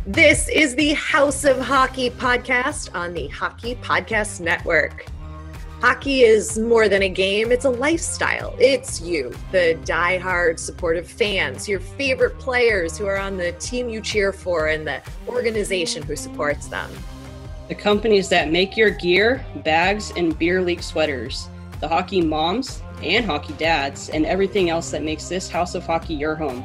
This is the House of Hockey podcast on the Hockey Podcast Network. Hockey is more than a game, it's a lifestyle. It's you, the diehard supportive fans, your favorite players who are on the team you cheer for, and the organization who supports them. The companies that make your gear, bags, and beer league sweaters. The hockey moms and hockey dads, and everything else that makes this House of Hockey your home.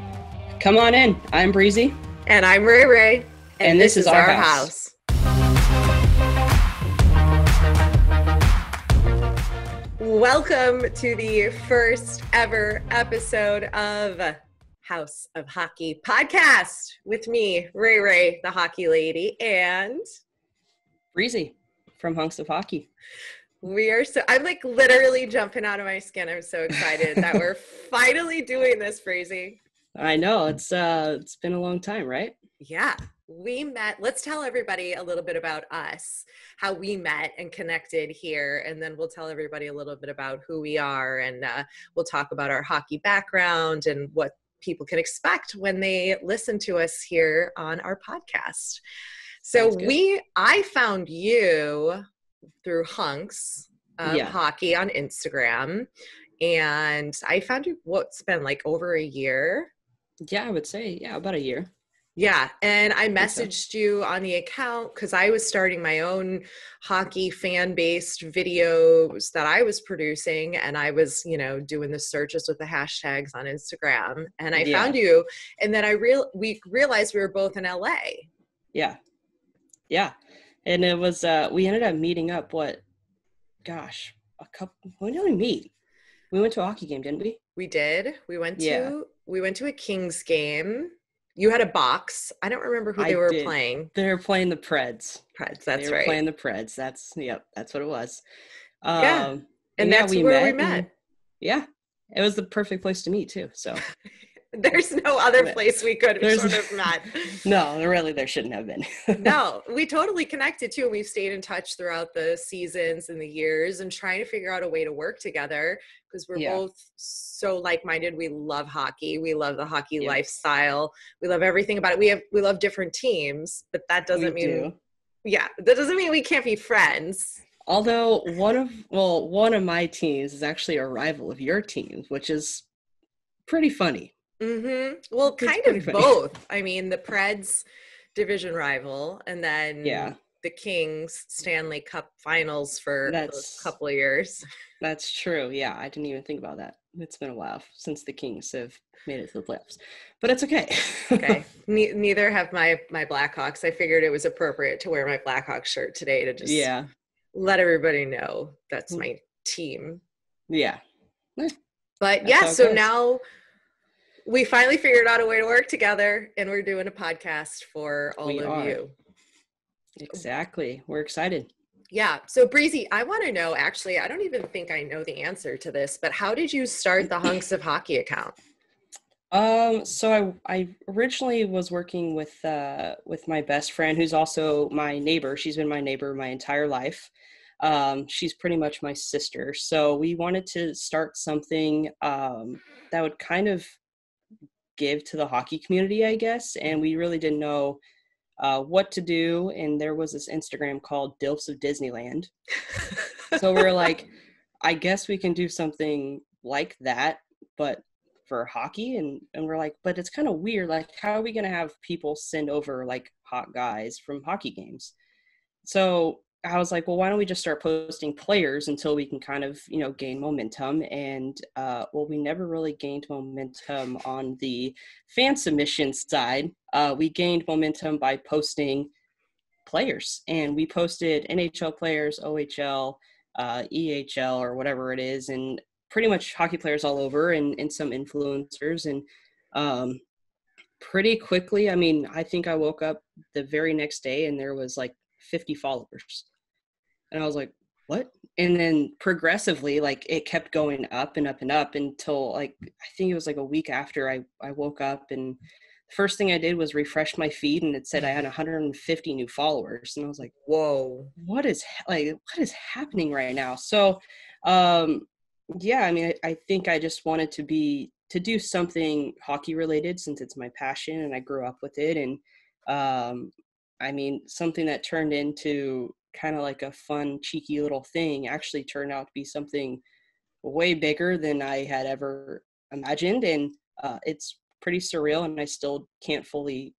Come on in. I'm Breezy. And I'm Rae Rae. And this is our house. Welcome to the first ever episode of House of Hockey podcast with me, Rae Rae, the hockey lady, and Breezy from Hunks of Hockey. I'm like literally jumping out of my skin. I'm so excited that we're finally doing this, Breezy. I know, it's been a long time, right? Yeah, we met. Let's tell everybody a little bit about us, how we met and connected here, and then we'll tell everybody a little bit about who we are, and we'll talk about our hockey background and what people can expect when they listen to us here on our podcast. So I found you through Hunks Hockey on Instagram, and I found you what's been like over a year. Yeah, I would say, about a year. Yeah, and I messaged you on the account because I was starting my own hockey fan-based videos that I was producing, and I was, doing the searches with the hashtags on Instagram, and I found you, and then we realized we were both in LA. Yeah, and it was we ended up meeting up. When did we meet? We went to a hockey game, didn't we? We did. We went to a Kings game. You had a box. I don't remember who they were playing. They were playing the Preds. That's right. They were playing the Preds. That's what it was. And that's where we met. Yeah. It was the perfect place to meet too. So there's no other place we could have sort of met. No, really, there shouldn't have been. No, we totally connected too. We've stayed in touch throughout the seasons and the years and trying to figure out a way to work together because we're both so like-minded. We love hockey. We love the hockey lifestyle. We love everything about it. We love different teams, but that doesn't mean we can't be friends. Although one of my teams is actually a rival of your team, which is pretty funny. Mm-hmm. Well, kind of both. I mean, the Preds division rival, and then the Kings Stanley Cup finals for a couple of years. That's true. Yeah, I didn't even think about that. It's been a while since the Kings have made it to the playoffs, but it's okay. Okay. Neither have my Blackhawks. I figured it was appropriate to wear my Blackhawks shirt today to just let everybody know that's my team. Yeah. But so now we finally figured out a way to work together, and we're doing a podcast for all of you. Exactly. We're excited. Yeah. So Breezy, I want to know, actually, I don't even think I know the answer to this, but how did you start the Hunks of Hockey account? So I originally was working with my best friend, who's also my neighbor. She's been my neighbor my entire life. She's pretty much my sister. So we wanted to start something that would kind of give to the hockey community, I guess. And we really didn't know what to do. And there was this Instagram called Dilfs of Disneyland. So we were like, I guess we can do something like that, but for hockey. And we're like, but it's kind of weird. Like, how are we going to have people send over like hot guys from hockey games? So I was like, well, why don't we just start posting players until we can kind of, gain momentum. And, we never really gained momentum on the fan submission side. We gained momentum by posting players, and we posted NHL players, OHL, EHL, or whatever it is, and pretty much hockey players all over, and some influencers. And pretty quickly, I think I woke up the very next day and there was like 50 followers. And I was like, what? And then progressively, like, it kept going up and up and up until, like, I think it was like a week after I woke up, and the first thing I did was refresh my feed, and it said I had 150 new followers. And I was like, whoa, what is happening right now? So, I think I just wanted to do something hockey related, since it's my passion and I grew up with it. And Um, I mean, something that turned into kind of like a fun, cheeky little thing actually turned out to be something way bigger than I had ever imagined. And it's pretty surreal, and I still can't fully,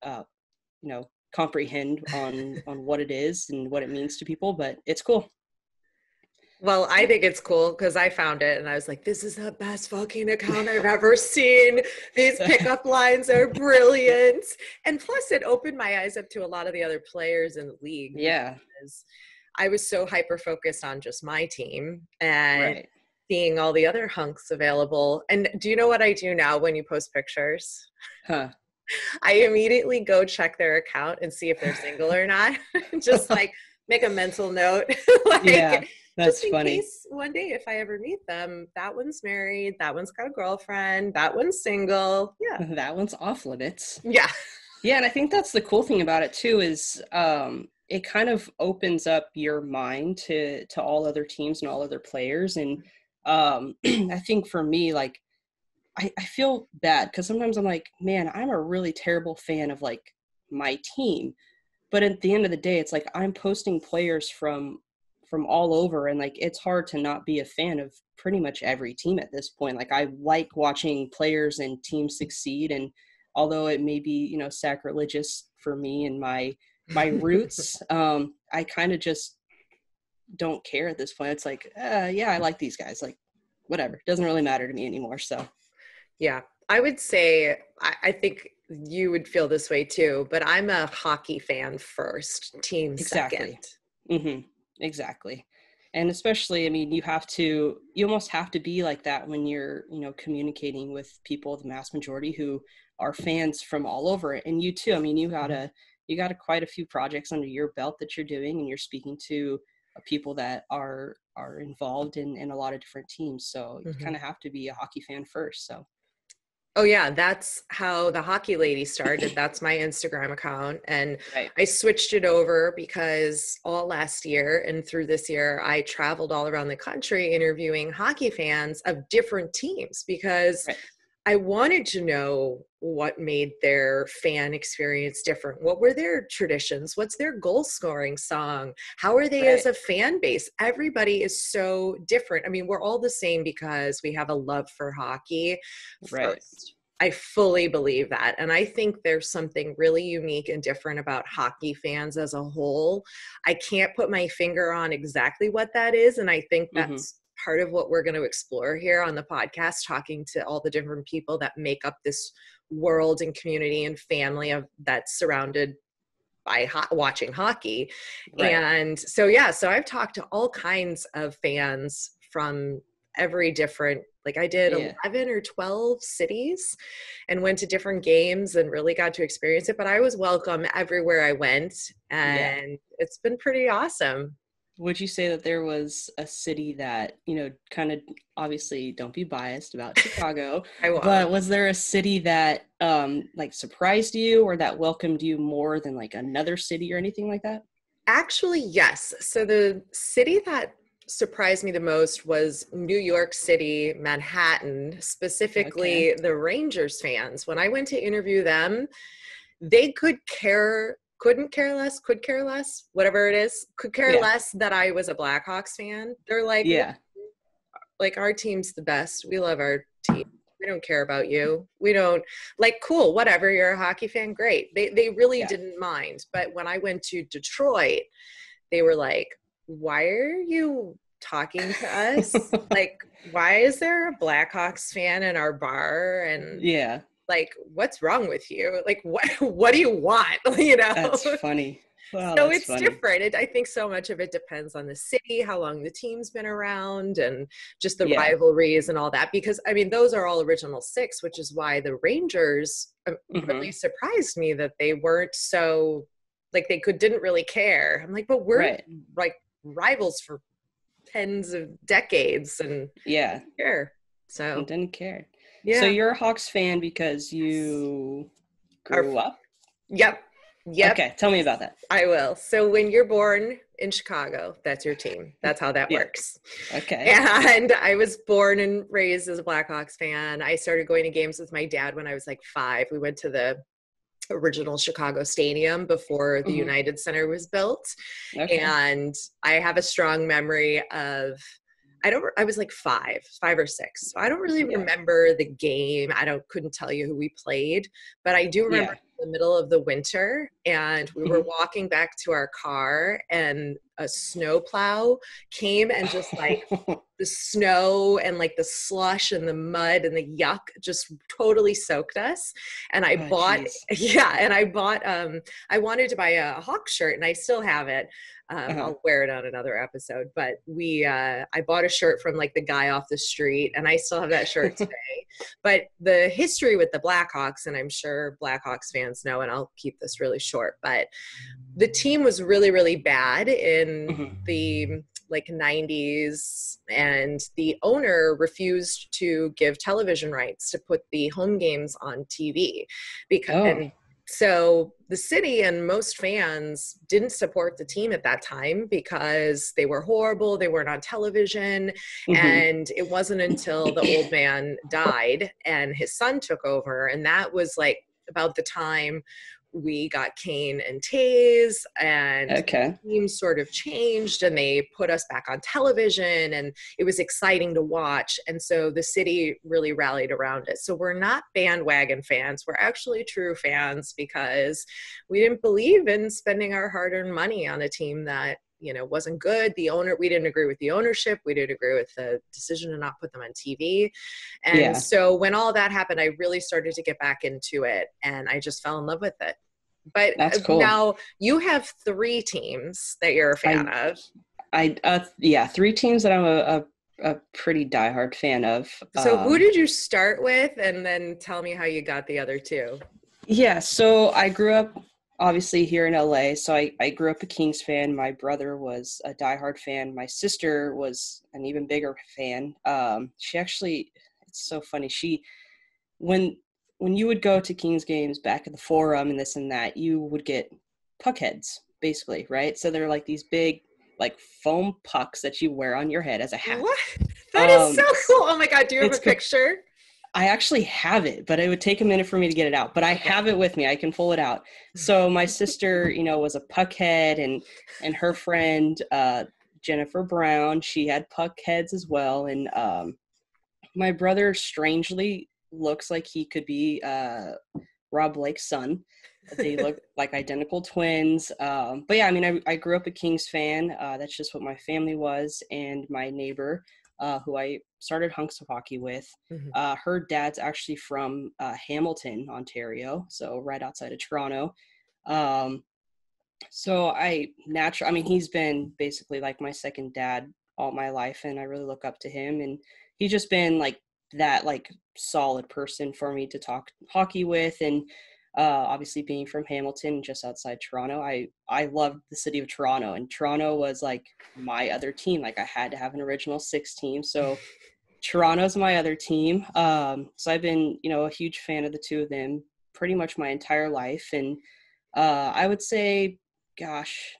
comprehend on what it is and what it means to people, but it's cool. Well, I think it's cool because I found it and I was like, this is the best fucking account I've ever seen. These pickup lines are brilliant. And plus, it opened my eyes up to a lot of the other players in the league Yeah. because I was so hyper focused on just my team and Right. seeing all the other hunks available. And do you know what I do now when you post pictures? Huh. I immediately go check their account and see if they're single or not. Just like make a mental note, Yeah, like just that's in funny. case one day if I ever meet them, that one's married, that one's got a girlfriend, that one's single. Yeah. That one's off limits. Yeah. Yeah, and I think that's the cool thing about it too is it kind of opens up your mind to all other teams and all other players. And I think for me, like I feel bad because sometimes I'm like, man, I'm a really terrible fan of like my team. But at the end of the day, it's like I'm posting players from all over, and like it's hard to not be a fan of pretty much every team at this point. Like I like watching players and teams succeed, and although it may be, sacrilegious for me and my roots, I kind of just don't care at this point. It's like, yeah, I like these guys. Like, whatever, it doesn't really matter to me anymore. So Yeah. I would say, I think you would feel this way too, but I'm a hockey fan first, team second. exactly. Exactly. And especially, I mean, you almost have to be like that when you're, communicating with people, the mass majority who are fans from all over. And you too, I mean, you got quite a few projects under your belt that you're doing, and you're speaking to people that are involved in a lot of different teams. So you Mhm. kind of have to be a hockey fan first. So Oh yeah, that's how the hockey lady started. That's my Instagram account. And right. I switched it over because all last year and through this year, I traveled all around the country interviewing hockey fans of different teams because Right. I wanted to know what made their fan experience different. What were their traditions? What's their goal scoring song? How are they as Right. a fan base? Everybody is so different. I mean, we're all the same because we have a love for hockey Right. first. I fully believe that. And I think there's something really unique and different about hockey fans as a whole. I can't put my finger on exactly what that is. And I think Mm-hmm. that's part of what we're going to explore here on the podcast, talking to all the different people that make up this world and community and family of that's surrounded by watching hockey. Right. And so, yeah, so I've talked to all kinds of fans from every different, like I did Yeah. 11 or 12 cities and went to different games and really got to experience it. But I was welcome everywhere I went, Yeah. and it's been pretty awesome. Would you say that there was a city that, kind of, obviously don't be biased about Chicago, I won't. but was there a city that like surprised you or that welcomed you more than like another city or anything like that? Actually, yes. So the city that surprised me the most was New York City, Manhattan, Okay. specifically the Rangers fans. When I went to interview them, they couldn't care less, could care less, whatever it is, could care Yeah. less that I was a Blackhawks fan. They're Yeah. like our team's the best. We love our team. We don't care about you. We don't like cool, whatever. You're a hockey fan, great. They really Yeah. didn't mind. But when I went to Detroit, they were like, why are you talking to us? Like, why is there a Blackhawks fan in our bar? And Yeah. like, what's wrong with you? Like, what do you want? That's funny. Wow, So that's it's funny. different. I think so much of it depends on the city, how long the team's been around, and just the Yeah. rivalries and all that. Because I mean, those are all original six, which is why the Rangers Mm-hmm. really surprised me that they weren't so like they didn't really care. I'm like, but we're Right. like rivals for tens of decades and Yeah. care. And So didn't care. So yeah, you're a Hawks fan because yes. you Our grew up? yep, yep. Okay, tell me about that. I will. So when you're born in Chicago, that's your team. That's how that Yeah. works. Okay. And I was born and raised as a Blackhawks fan. I started going to games with my dad when I was like 5. We went to the original Chicago Stadium before the Mm-hmm. United Center was built. Okay. And I have a strong memory of, I was like five or six. So I don't really Yeah. remember the game. Couldn't tell you who we played, but I do remember Yeah. the middle of the winter and we were Mm-hmm. walking back to our car and a snowplow came and just like the snow and like the slush and the mud and the yuck just totally soaked us. And I Oh, bought, geez. yeah, and I bought, I wanted to buy a Hawk shirt and I still have it. Uh-huh. I'll wear it on another episode, but I bought a shirt from like the guy off the street and I still have that shirt today. But the history with the Blackhawks, and I'm sure Blackhawks fans know, and I'll keep this really short, but the team was really, really bad in Mm-hmm. the like 90s, and the owner refused to give television rights to put the home games on TV because Oh. and so the city and most fans didn't support the team at that time because they were horrible, they weren't on television. Mm-hmm. And it wasn't until the old man died and his son took over, and that was like about the time we got Kane and Taze, and Okay. teams sort of changed and they put us back on television and it was exciting to watch. And so the city really rallied around it. So we're not bandwagon fans. We're actually true fans because we didn't believe in spending our hard-earned money on a team that, you know, wasn't good. We didn't agree with the ownership. We didn't agree with the decision to not put them on TV. And Yeah. so when all that happened, I really started to get back into it and I just fell in love with it. But That's cool. now you have three teams that you're a fan I of. yeah, three teams that I'm a pretty diehard fan of. So who did you start with? And then tell me how you got the other two. Yeah, so I grew up obviously here in LA. So I grew up a Kings fan. My brother was a diehard fan. My sister was an even bigger fan. She actually, it's so funny. When when you would go to Kings games back at the Forum and this and that, you would get puck heads, basically, right? So they're like these big, like foam pucks that you wear on your head as a hat. What? That is so S- cool. Oh my God. Do you have a it's picture? I actually have it, but it would take a minute for me to get it out. But I Okay. have it with me. I can pull it out. So my sister, was a puck head, and her friend Jennifer Brown, she had puck heads as well. And my brother strangely looks like he could be Rob Blake's son. They look like identical twins. But yeah, I mean, I grew up a Kings fan. That's just what my family was. And my neighbor, who I started hunks of hockey with, Mhm. her dad's actually from Hamilton, Ontario, so right outside of Toronto. Um, so I mean, he's been basically like my second dad all my life, and I really look up to him. And he's just been like that, like solid person for me to talk hockey with. And obviously, being from Hamilton, just outside Toronto, I loved the city of Toronto, and Toronto was like my other team. Like I had to have an original six team, so Toronto's my other team. So I've been, a huge fan of the two of them pretty much my entire life. And I would say, gosh,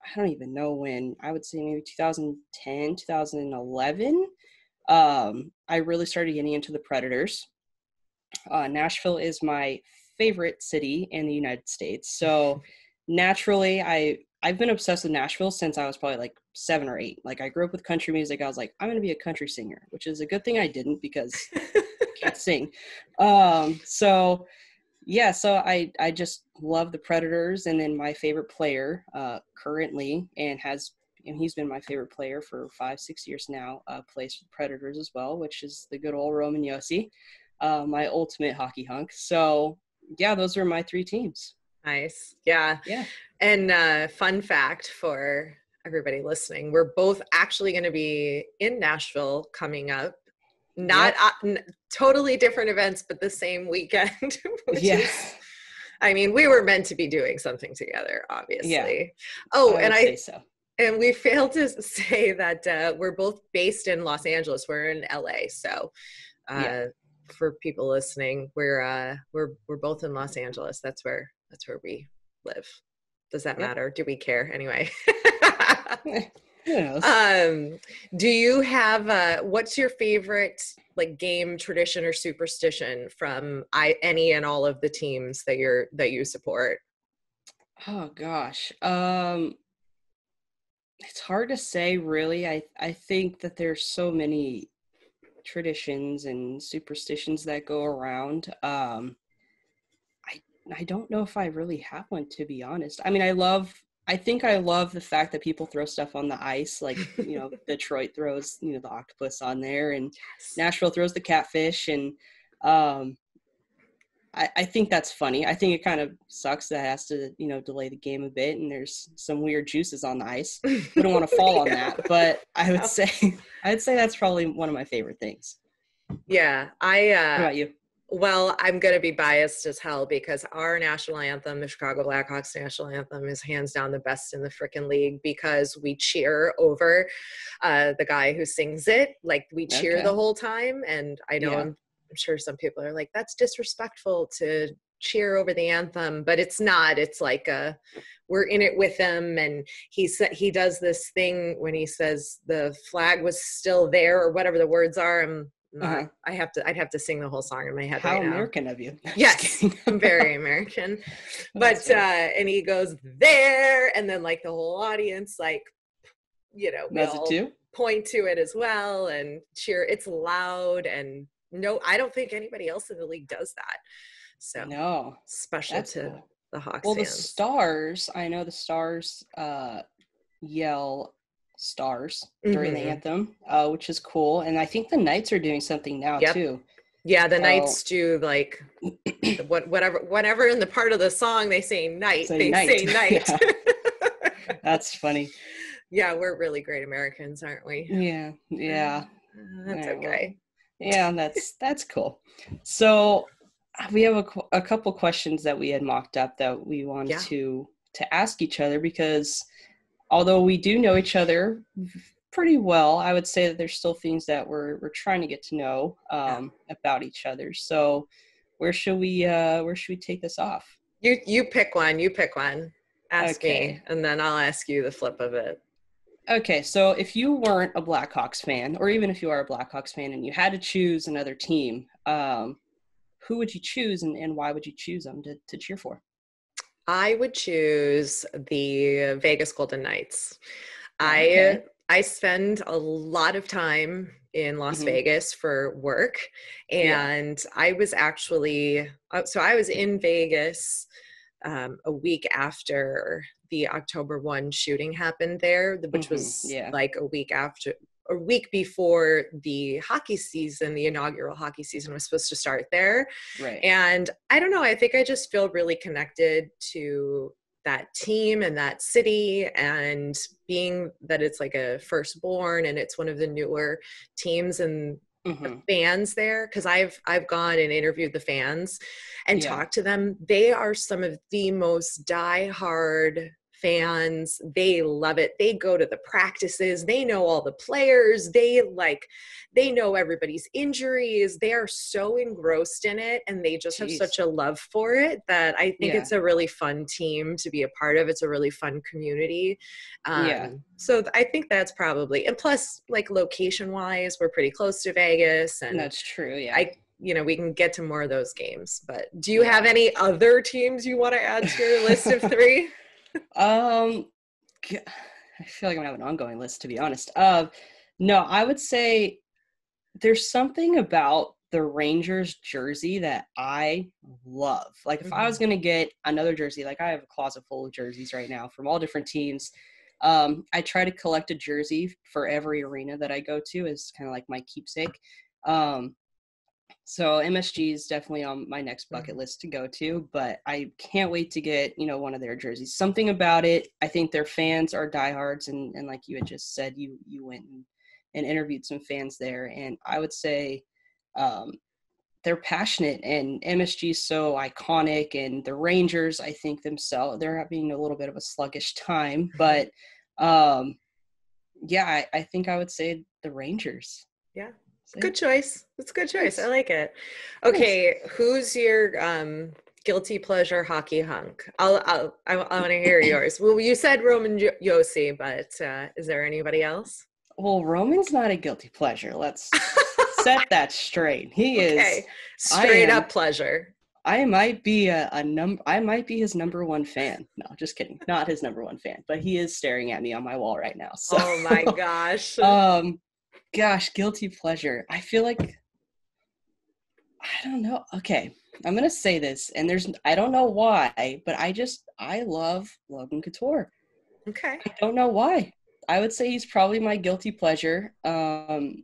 I don't even know when. I would say maybe 2010, 2011. I really started getting into the Predators. Nashville is my favorite city in the United States. So naturally, I've been obsessed with Nashville since I was probably like 7 or 8. Like I grew up with country music. I was like, I'm going to be a country singer, which is a good thing I didn't because I can't sing. So yeah, so I just love the Predators. And then my favorite player currently, and he's been my favorite player for 5-6 years now, plays for the Predators as well, which is the good old Roman Yossi, my ultimate hockey hunk. So yeah, those are my three teams. Nice. Yeah. Yeah. And fun fact for everybody listening, we're both actually going to be in Nashville coming up. Not Yep. totally different events, but the same weekend, which Yeah. is, I mean, we were meant to be doing something together, Yeah, obviously. Oh, I would say so. and we failed to say that we're both based in Los Angeles. We're in LA. So Yeah. uh, for people listening, we're both in Los Angeles. That's where we live. Does that Yep. matter? Do we care? Anyway. Who knows? Do you have what's your favorite like game tradition or superstition from any and all of the teams that you support? Oh gosh. It's hard to say really. I think that there's so many traditions and superstitions that go around. I don't know if I really have one, to be honest. I mean, I think I love the fact that people throw stuff on the ice, like, Detroit throws, the octopus on there, and Yes. Nashville throws the catfish. And um, I think that's funny. I think it kind of sucks that it has to, delay the game a bit, and there's some weird juices on the ice. Wouldn't want to fall on Yeah. that, but I would No. say, I'd say that's probably one of my favorite things. Yeah, What about you? well, I'm going to be biased as hell because our national anthem, the Chicago Blackhawks national anthem, is hands down the best in the freaking league because we cheer over the guy who sings it. Like we cheer the Okay. whole time. And I know Yeah. I'm sure some people are like, that's disrespectful to cheer over the anthem, but it's not. It's like we're in it with him. And he does this thing when he says the flag was still there or whatever the words are. I'm not, Uh-huh. I'd have to sing the whole song in my head How right now. American of you. I'm just Yes, kidding. I'm very American. That's But funny. and he goes there, and then like the whole audience, like, we Does it all too? point to it as well and cheer. It's loud, and no, I don't think anybody else in the league does that. So No. special That's to cool. the Hawks Well, the fans. Stars, I know the Stars yell Stars during the Mm-hmm. anthem, which is cool. And I think the Knights are doing something now Yep. too. Yeah, the So Knights do like whatever in the part of the song they say night, say they night. say night. Yeah, that's funny. Yeah, we're really great Americans, aren't we? Yeah, yeah. That's Yeah, well, okay. yeah, that's cool. So we have a couple questions that we had mocked up that we wanted Yeah. to ask each other, because although we do know each other pretty well, I would say that there's still things that we're trying to get to know Yeah. about each other. So where should we take this off? You pick one. You pick one. Ask me, Okay. and then I'll ask you the flip of it. Okay, so if you weren't a Blackhawks fan, or even if you are a Blackhawks fan and you had to choose another team, who would you choose, and why would you choose them to cheer for? I would choose the Vegas Golden Knights. I Okay. I spend a lot of time in Las Hmm. Vegas for work, Yeah. and I was actually so I was in Vegas a week after the October 1 shooting happened there, which Hmm. was Yeah. like a week before the hockey season, the inaugural hockey season was supposed to start there. Right. And I don't know, I think I just feel really connected to that team and that city, and being that it's like a firstborn and it's one of the newer teams, and the Hmm. fans there, because I've gone and interviewed the fans and Yeah. talked to them. They are some of the most diehard fans. They love it. They go to the practices. They know all the players. They know everybody's injuries. They are so engrossed in it, and they just have Jeez. such a love for it that I think Yeah. it's a really fun team to be a part of. It's a really fun community. Yeah. So I think that's probably, and plus like location wise, we're pretty close to Vegas, and That's true. Yeah. I, we can get to more of those games. But do you have Yeah. any other teams you want to add to your list of three? um, I feel like I'm gonna have an ongoing list, to be honest. No, I would say there's something about the Rangers jersey that I love. Like if I was Mm-hmm. going to get another jersey, like I have a closet full of jerseys right now from all different teams. I try to collect a jersey for every arena that I go to as kind of like my keepsake. Um, so MSG is definitely on my next bucket Mm-hmm. list to go to, but I can't wait to get, one of their jerseys. Something about it. I think their fans are diehards, and like you had just said, you went and interviewed some fans there, and I would say um, they're passionate, and MSG is so iconic, and the Rangers, I think themselves, they're having a little bit of a sluggish time, but um, yeah, I think I would say the Rangers. Yeah. So, Good choice. That's a good choice. I thanks. like it. Thanks. Okay, who's your guilty pleasure hockey hunk. I want to hear yours. Well, you said Roman Yossi, but is there anybody else? Well, Roman's not a guilty pleasure. Let's set that straight. He is. Okay, straight up pleasure. I might be I might be his number one fan. No, just kidding. Not his number one fan, but he is staring at me on my wall right now. So, oh my gosh. Gosh, guilty pleasure. I feel like, I don't know. Okay, I'm gonna say this, and I don't know why, but I love Logan Couture. Okay. I don't know why. I would say he's probably my guilty pleasure. And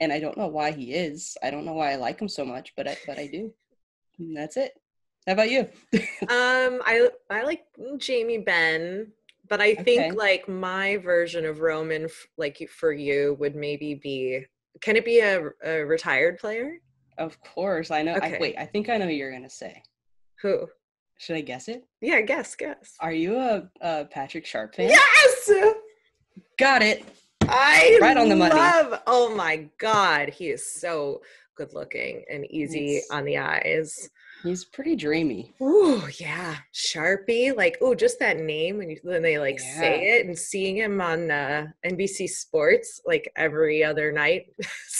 I don't know why he is. I don't know why I like him so much, but I do. And that's it. How about you? I like Jamie Benn, but I think like my version of Roman, like for you, would maybe be. Can it be a retired player? Of course, I know. Okay. I think I know who you're gonna say. Who? Should I guess it? Yeah, guess. Are you a Patrick Sharp fan? Yes! Got it. Right on the money. Oh my God. He is so good looking and easy on the eyes. He's pretty dreamy. Ooh, yeah. Sharpie. Like, ooh, just that name when they like say it, and seeing him on NBC Sports like every other night.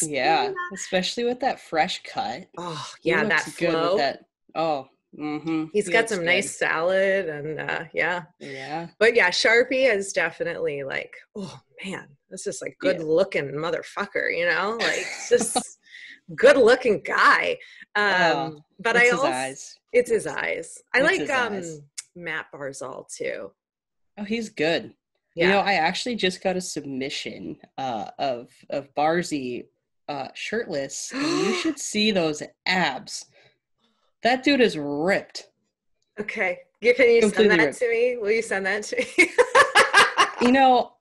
Yeah. Especially with that fresh cut. Oh, yeah, that flow. Good with that. Oh, mm-hmm. He's got some nice salad and yeah. But yeah, Sharpie is definitely like, oh man, this is like good looking motherfucker, you know, like just good looking guy. But I also, it's his eyes. I like Matt Barzal too. Oh, he's good. Yeah. You know, I actually just got a submission of Barzy shirtless, and you should see those abs. That dude is ripped. Okay. Can you send that to me? Will you send that to me? You know,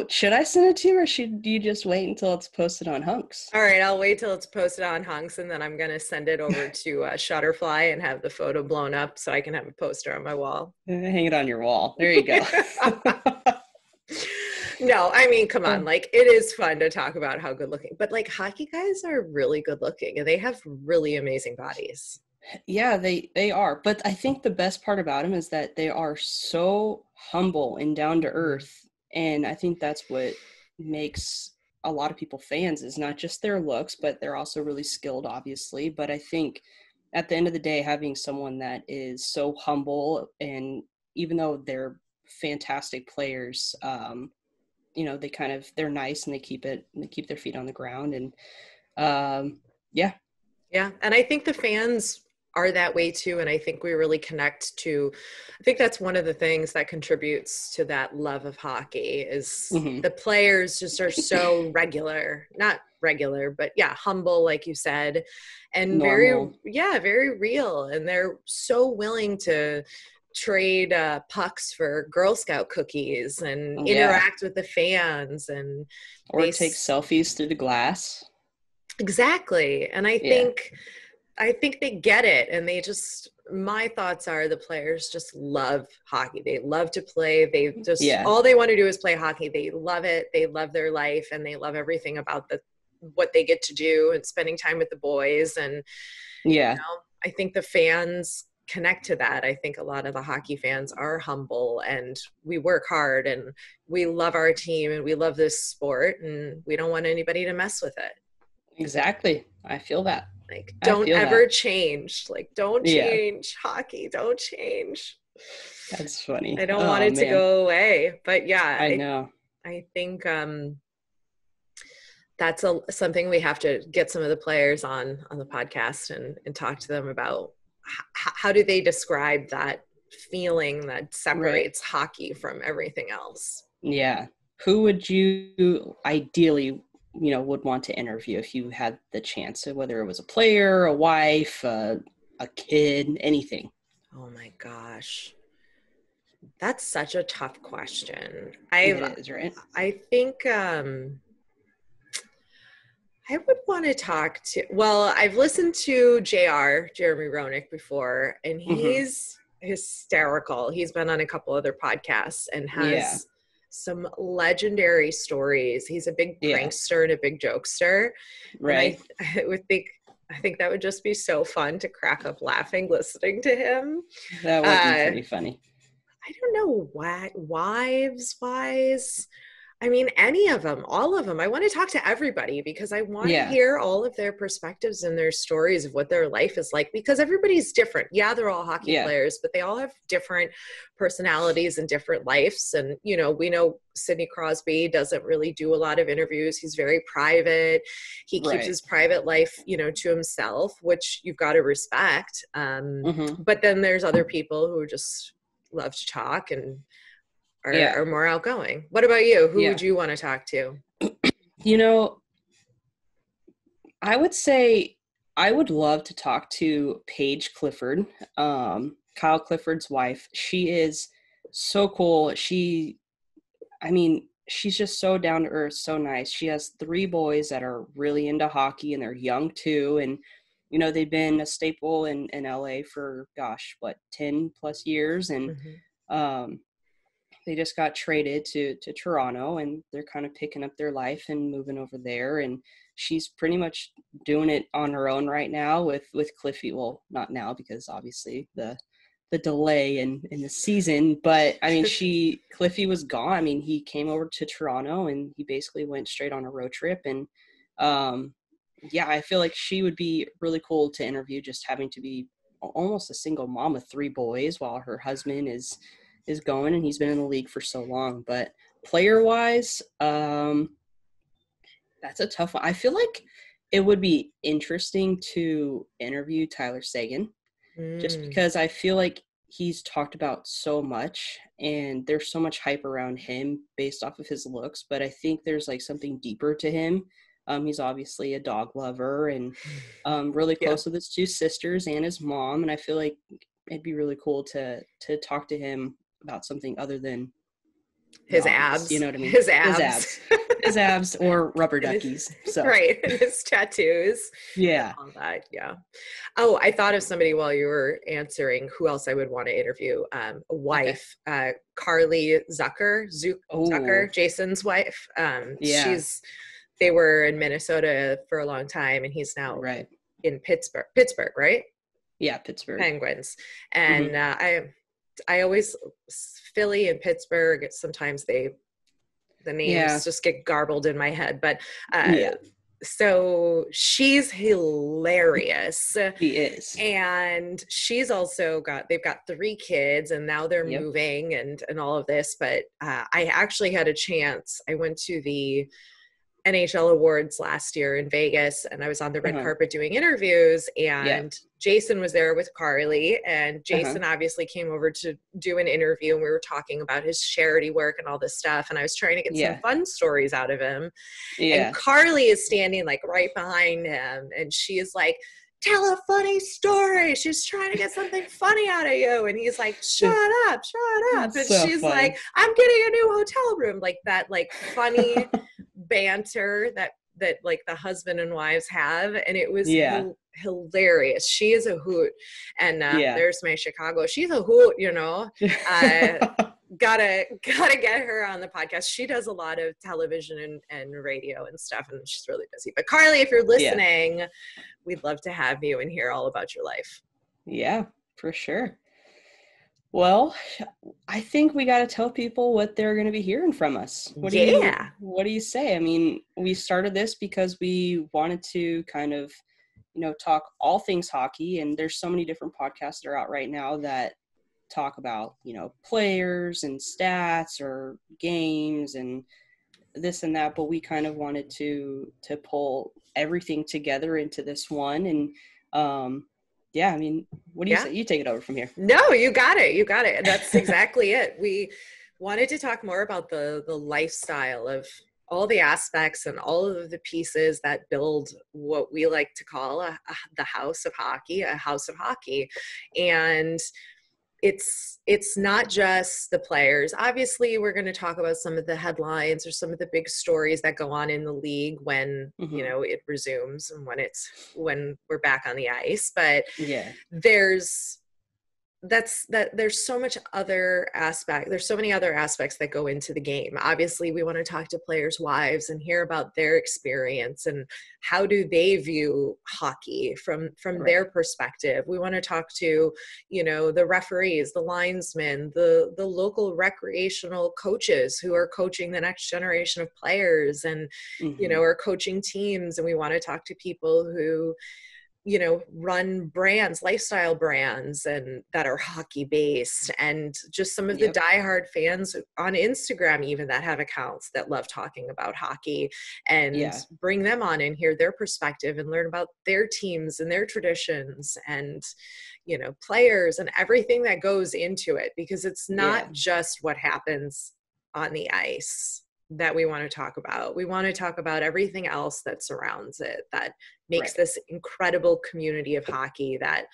should I send it to you, or should you just wait until it's posted on Hunks? All right, I'll wait till it's posted on Hunks, and then I'm going to send it over to Shutterfly and have the photo blown up so I can have a poster on my wall. Hang it on your wall. There you go. No, I mean, come on. Like, it is fun to talk about how good looking. But, like, hockey guys are really good looking, and they have really amazing bodies. Yeah, they are. But I think the best part about them is that they are so humble and down to earth. And I think that's what makes a lot of people fans, is not just their looks, but they're also really skilled, obviously. But I think at the end of the day, having someone that is so humble, and even though they're fantastic players, you know, they're nice, and they keep their feet on the ground. And yeah. And I think the fans are that way too. And I think we really connect to, I think that's one of the things that contributes to that love of hockey is the players just are so not regular, but humble, like you said, and normal. very real. And they're so willing to trade pucks for Girl Scout cookies and interact with the fans or take selfies through the glass. Exactly. And I think they get it, and my thoughts are the players just love hockey. They love to play. They just, all they want to do is play hockey. They love it. They love their life, and they love everything about what they get to do and spending time with the boys. And, you know, I think the fans connect to that. I think a lot of the hockey fans are humble, and we work hard, and we love our team, and we love this sport, and we don't want anybody to mess with it. Exactly. I feel that. Like, don't ever change. Like, don't change hockey. Don't change. That's funny. I don't want it to go away. But yeah, I know. I think that's something we have to get some of the players on the podcast and talk to them about. How do they describe that feeling that separates hockey from everything else? Yeah. Who would you ideally, you know, would want to interview if you had the chance, whether it was a player, a wife, a kid, anything? Oh my gosh. That's such a tough question. It is, right? I think I would want to talk to, I've listened to Jeremy Roenick before, and he's hysterical. He's been on a couple other podcasts and has some legendary stories. He's a big prankster and a big jokester. Right. And I would think I think that would just be so fun to crack up laughing listening to him. That would be pretty funny. I don't know what wives wise. I mean, any of them, all of them. I want to talk to everybody because I want to Yeah. hear all of their perspectives and their stories of what their life is like, because everybody's different. Yeah, they're all hockey players, but they all have different personalities and different lives. And, you know, we know Sidney Crosby doesn't really do a lot of interviews. He's very private. He keeps his private life, you know, to himself, which you've got to respect. But then there's other people who just love to talk and are more outgoing. What about you? Who would you want to talk to? You know, I would say I would love to talk to Paige Clifford, Kyle Clifford's wife. She is so cool. She's just so down to earth, so nice. She has 3 boys that are really into hockey, and they're young too. And, you know, they've been a staple in LA for, 10 plus years. And, they just got traded to Toronto, and they're kind of picking up their life and moving over there. And she's pretty much doing it on her own right now with Cliffy. Well, not now because obviously the delay in the season, but I mean, Cliffy was gone. I mean, he came over to Toronto and he basically went straight on a road trip. And I feel like she would be really cool to interview, just having to be almost a single mom with 3 boys while her husband is going, and he's been in the league for so long. But player wise, that's a tough one. I feel like it would be interesting to interview Tyler Seguin, just because I feel like he's talked about so much and there's so much hype around him based off of his looks, but I think there's like something deeper to him. He's obviously a dog lover and really close with his 2 sisters and his mom, and I feel like it'd be really cool to talk to him about something other than his abs. You know what I mean? His abs. His abs or rubber duckies. So right. And his tattoos. Yeah. All that. Yeah. Oh, I thought of somebody while you were answering who else I would want to interview. A wife, Carly Zucker, Jason's wife. They were in Minnesota for a long time, and he's now in Pittsburgh, right? Yeah, Pittsburgh Penguins. And I always, Philly and Pittsburgh, sometimes the names just get garbled in my head, but so she's hilarious. She is. And she's also they've got 3 kids, and now they're moving and all of this, but I actually had a chance. I went to the NHL awards last year in Vegas, and I was on the red carpet doing interviews, and Jason was there with Carly, and Jason obviously came over to do an interview, and we were talking about his charity work and all this stuff, and I was trying to get some fun stories out of him. And Carly is standing like right behind him, and she is like, tell a funny story. She's trying to get something funny out of you. And he's like, shut up. And so she's funny. like, I'm getting a new hotel room. Like that, like funny banter that like the husband and wives have. And it was hilarious. She is a hoot. And there's my Chicago. She's a hoot, you know. Gotta get her on the podcast. She does a lot of television and radio and stuff, and she's really busy. But Carly, if you're listening, we'd love to have you and hear all about your life. Yeah, for sure. Well, I think we got to tell people what they're going to be hearing from us. What do you say? I mean, we started this because we wanted to kind of, you know, talk all things hockey, and there's so many different podcasts that are out right now that talk about, you know, players and stats or games and this and that, but we kind of wanted to pull everything together into this one. And I mean, what do you say? You take it over from here. No, you got it. That's exactly it. We wanted to talk more about the lifestyle of all the aspects and all of the pieces that build what we like to call the house of hockey, a house of hockey. And it's not just the players. Obviously, we're going to talk about some of the headlines or some of the big stories that go on in the league when, you know, it resumes and when we're back on the ice. But there's there's so much other aspect. There's so many other aspects that go into the game. Obviously, we want to talk to players' wives and hear about their experience and how do they view hockey from Right. their perspective. We want to talk to, the referees, the linesmen, the local recreational coaches who are coaching the next generation of players and, are coaching teams. And we want to talk to people who run brands, lifestyle brands, and that are hockey based, and just some of the diehard fans on Instagram, even that have accounts that love talking about hockey, and bring them on and hear their perspective and learn about their teams and their traditions and, players and everything that goes into it, because it's not just what happens on the ice that we want to talk about. We want to talk about everything else that surrounds it, that makes this incredible community of hockey that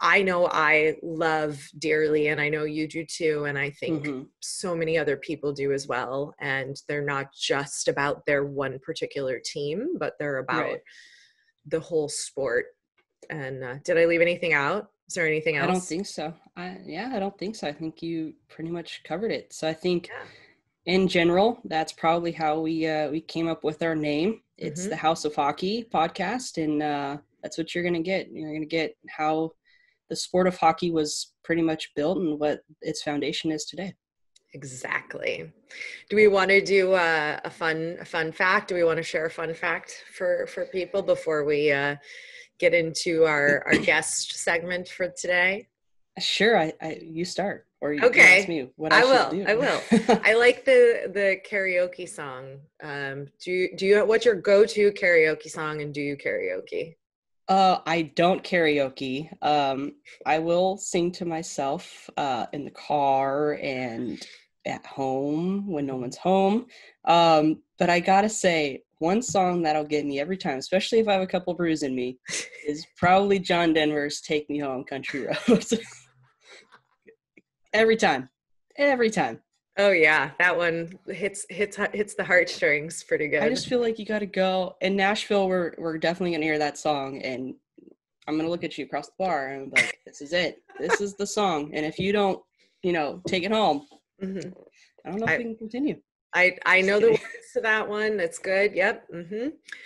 I know I love dearly, and I know you do too, and I think so many other people do as well. And they're not just about their one particular team, but they're about the whole sport. And did I leave anything out? Is there anything else? I don't think so. I don't think so. I think you pretty much covered it. So I think in general, that's probably how we came up with our name. It's the House of Hockey podcast, and that's what you're going to get. You're going to get how the sport of hockey was pretty much built and what its foundation is today. Exactly. Do we want to do a fun fact? Do we want to share a fun fact for people before we get into our guest segment for today? Sure. You start. Or you ask me what I should do. I will. I like the karaoke song. Do you what's your go-to karaoke song, and do you karaoke? I don't karaoke. I will sing to myself in the car and at home when no one's home. But I gotta say, one song that'll get me every time, especially if I have a couple brews in me, is probably John Denver's "Take Me Home, Country Roads." Every time. Oh yeah, that one hits the heartstrings pretty good. I just feel like you got to go. In Nashville, we're definitely gonna hear that song, and I'm gonna look at you across the bar and be like, "This is it. This is the song." And if you don't, take it home, I don't know if we can continue. I know the words to that one. That's good. Yep.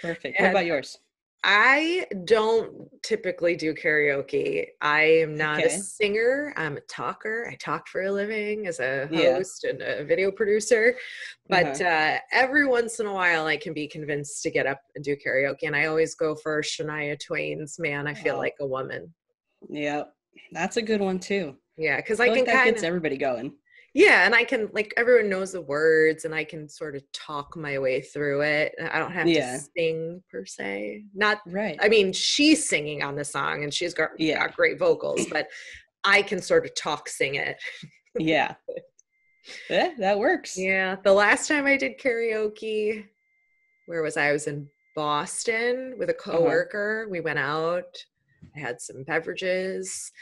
Perfect. What about yours? I don't typically do karaoke. I am not a singer. I'm a talker. I talk for a living as a host and a video producer. But every once in a while, I can be convinced to get up and do karaoke. And I always go for Shania Twain's "Man, I Feel Like a Woman." Yeah, that's a good one too. Yeah, because I can that gets everybody going. Yeah, and I can, everyone knows the words, and I can sort of talk my way through it. I don't have to sing per se. Not right. I mean, she's singing on the song, and she's got great vocals, but I can sort of sing it. Yeah, that works. Yeah, the last time I did karaoke, where was I? I was in Boston with a coworker. We went out. I had some beverages.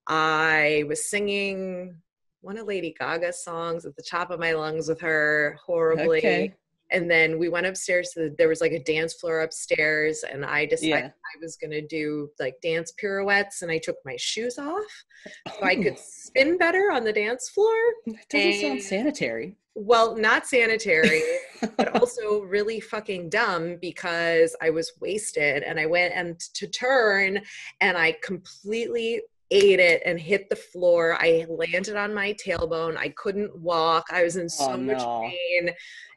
I was singing one of Lady Gaga's songs at the top of my lungs with her horribly. Okay. And then we went upstairs there was a dance floor upstairs, and I decided I was going to do dance pirouettes, and I took my shoes off so I could spin better on the dance floor. That doesn't sound sanitary. Well, not sanitary, but also really fucking dumb, because I was wasted, and I went to turn, and I completely ate it and hit the floor. I landed on my tailbone. I couldn't walk. I was in so much pain.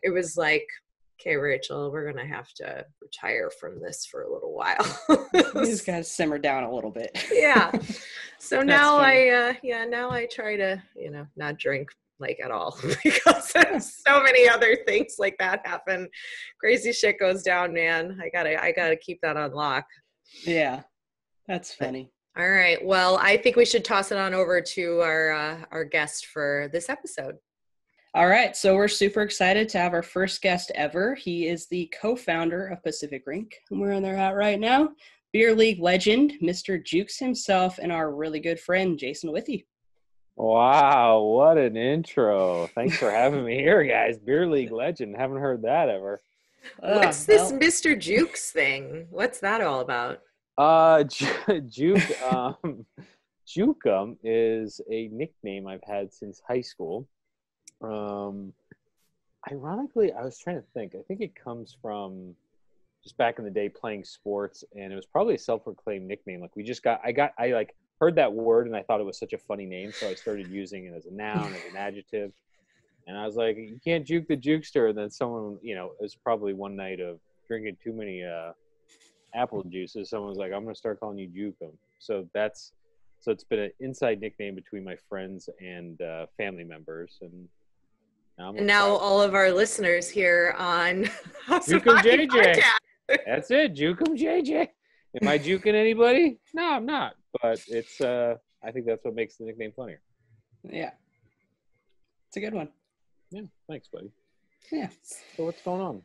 It was like, okay, Rachel, we're going to have to retire from this for a little while. You just got to simmer down a little bit. Yeah. So now I try to, not drink at all, because so many other things like that happen. Crazy shit goes down, man. I gotta keep that on lock. Yeah. That's funny. All right. Well, I think we should toss it on over to our guest for this episode. All right. So we're super excited to have our first guest ever. He is the co-founder of Pacific Rink, and we're in there out right now. Beer League legend, Mr. Jukes himself, and our really good friend, Jason Withee. Wow, what an intro. Thanks for having me here, guys. Beer League legend. Haven't heard that ever. What's this Mr. Jukes thing? What's that all about? Juke, Jukum is a nickname I've had since high school. Ironically, I was trying to think. I think it comes from just back in the day playing sports, and it was probably a self-proclaimed nickname. Like I like heard that word, and I thought it was such a funny name, so I started using it as a noun, as an adjective. And I was like, you can't juke the jukester. And then someone, it was probably one night of drinking too many apple juices. Someone was like, I'm going to start calling you Jukum. So it's been an inside nickname between my friends and family members. And now all of our listeners here on House of Jukum Hockey JJ. Podcast. That's it, Jukum JJ. Am I juking anybody? No, I'm not. But it's I think that's what makes the nickname funnier. Yeah. It's a good one. Yeah, thanks, buddy. Yeah. So what's going on?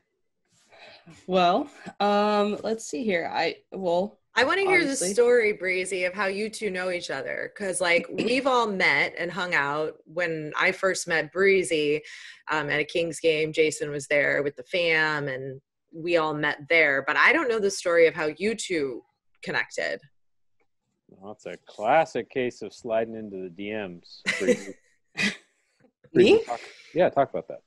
Well, let's see here. I want to hear the story, Breezy, of how you two know each other. Because, like, we've all met and hung out. When I first met Breezy at a Kings game, Jason was there with the fam, and we all met there. But I don't know the story of how you two connected. Well, it's a classic case of sliding into the DMs. Breezy. Me? Talk about that.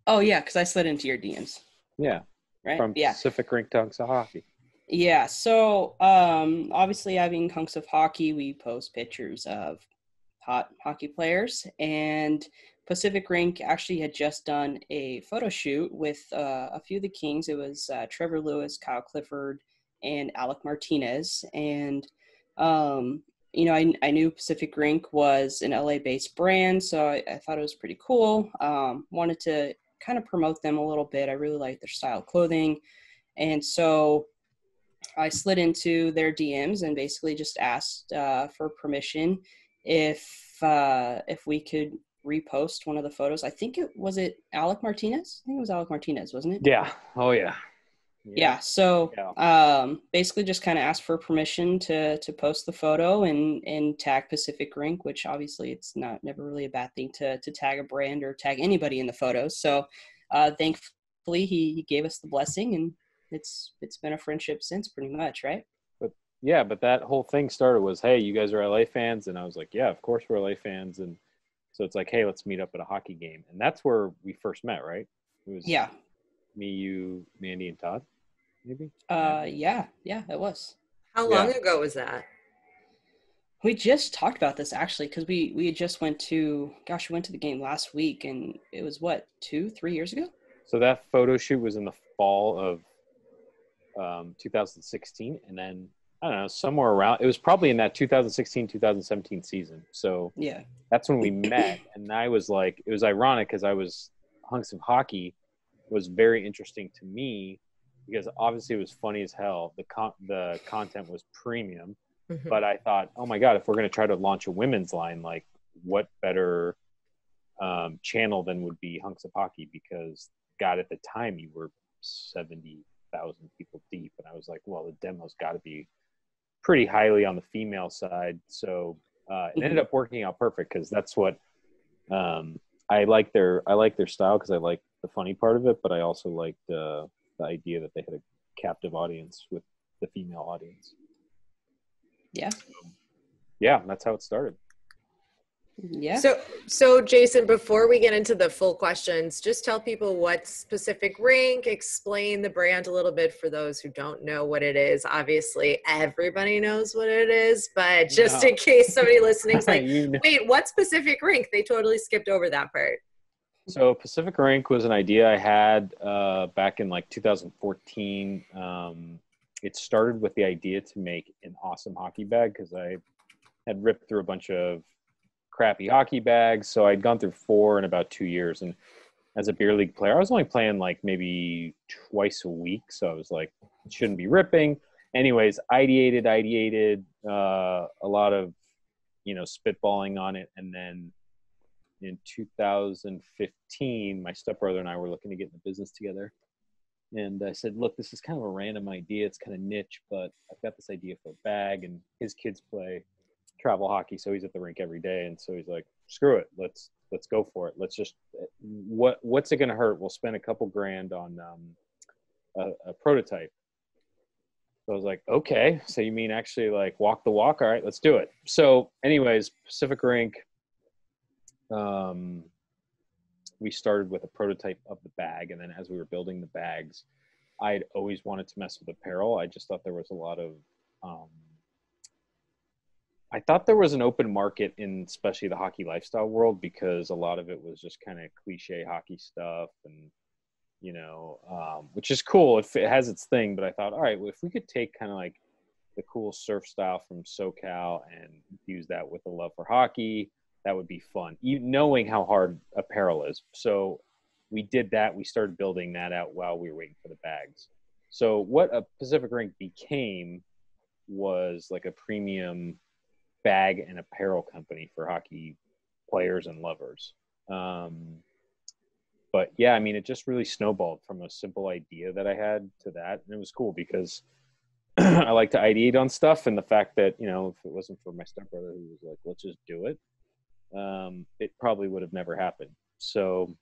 Oh, yeah, because I slid into your DMs. Yeah. Right? From Pacific Rink to Hunks of Hockey. Yeah, so obviously having Hunks of Hockey, we post pictures of hot hockey players, and Pacific Rink actually had just done a photo shoot with a few of the Kings. It was Trevor Lewis, Kyle Clifford, and Alec Martinez, and I knew Pacific Rink was an LA-based brand, so I thought it was pretty cool. Wanted to kind of promote them a little bit. I really like their style of clothing. And so I slid into their DMs and basically just asked for permission if we could repost one of the photos. I think it was Alec Martinez? I think it was Alec Martinez, wasn't it? Yeah. Oh, yeah. Yeah. So basically just kind of asked for permission to post the photo and tag Pacific Rink, which obviously it's never really a bad thing to tag a brand or tag anybody in the photos. So thankfully he gave us the blessing, and it's been a friendship since, pretty much, right? But that whole thing started was, hey, you guys are LA fans, and I was like, yeah, of course we're LA fans, and so it's like, hey, let's meet up at a hockey game, and that's where we first met, right? It was me, you, Mandy, and Todd. Maybe? Yeah, it was. How long ago was that? We just talked about this, actually, because we had just went to the game last week, and it was, 2-3 years ago? So that photo shoot was in the fall of 2016, and then, I don't know, somewhere around, it was probably in that 2016-2017 season. So yeah, that's when we met, and I was like, it was ironic because Hunks of Hockey was very interesting to me, because obviously it was funny as hell. The content was premium, but I thought, oh my God, if we're going to try to launch a women's line, like what better channel than would be Hunks of Hockey? Because God, at the time you were 70,000 people deep, and I was like, well, the demo's got to be pretty highly on the female side. So it ended up working out perfect, because that's what I like their style, because I like the funny part of it, but I also liked the idea that they had a captive audience with the female audience. Yeah. Yeah, that's how it started. Yeah. So Jason, before we get into the full questions, just tell people what's Pacific Rink, explain the brand a little bit for those who don't know what it is. Obviously, everybody knows what it is, but just in case somebody listening is like, wait, what's Pacific Rink? They totally skipped over that part. So Pacific Rink was an idea I had back in like 2014. It started with the idea to make an awesome hockey bag, because I had ripped through a bunch of crappy hockey bags. So I'd gone through 4 in about 2 years. And as a beer league player, I was only playing like maybe twice a week. So I was like, it shouldn't be ripping. Anyways, ideated, a lot of, spitballing on it. And then in 2015, my stepbrother and I were looking to get in the business together. And I said, look, this is kind of a random idea. It's kind of niche, but I've got this idea for a bag, and his kids play travel hockey, so he's at the rink every day. And so he's like, screw it. Let's go for it. Let's just, what's it going to hurt? We'll spend a couple grand on a prototype. So I was like, okay, so you mean actually like walk the walk? All right, let's do it. So anyways, Pacific Rink, we started with a prototype of the bag. And then as we were building the bags, I'd always wanted to mess with apparel. I just thought there was a lot of, I thought there was an open market in especially the hockey lifestyle world, because a lot of it was just kind of cliche hockey stuff and, which is cool if it has its thing. But I thought, all right, well, if we could take kind of like the cool surf style from SoCal and use that with a love for hockey, that would be fun, even knowing how hard apparel is. So we did that. We started building that out while we were waiting for the bags. So what a Pacific Rink became was like a premium bag and apparel company for hockey players and lovers. But yeah, I mean, it just really snowballed from a simple idea that I had to that. And it was cool because I like to ideate on stuff. And the fact that, if it wasn't for my stepbrother who was like, let's just do it, it probably would have never happened. So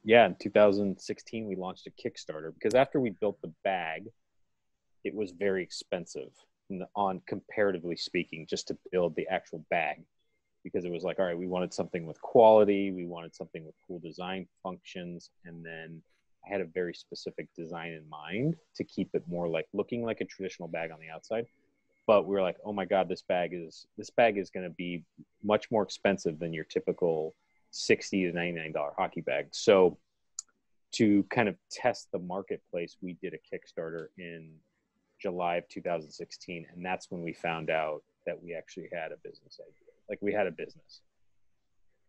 yeah, in 2016, we launched a Kickstarter because after we built the bag, it was very expensive on comparatively speaking, just to build the actual bag, because it was like, all right, we wanted something with quality. We wanted something with cool design functions. And then I had a very specific design in mind to keep it more like looking like a traditional bag on the outside. But we were like, oh my God, this bag is going to be much more expensive than your typical $60 to $99 hockey bag. So to kind of test the marketplace, we did a Kickstarter in July of 2016. And that's when we found out that we actually had a business idea. Like we had a business.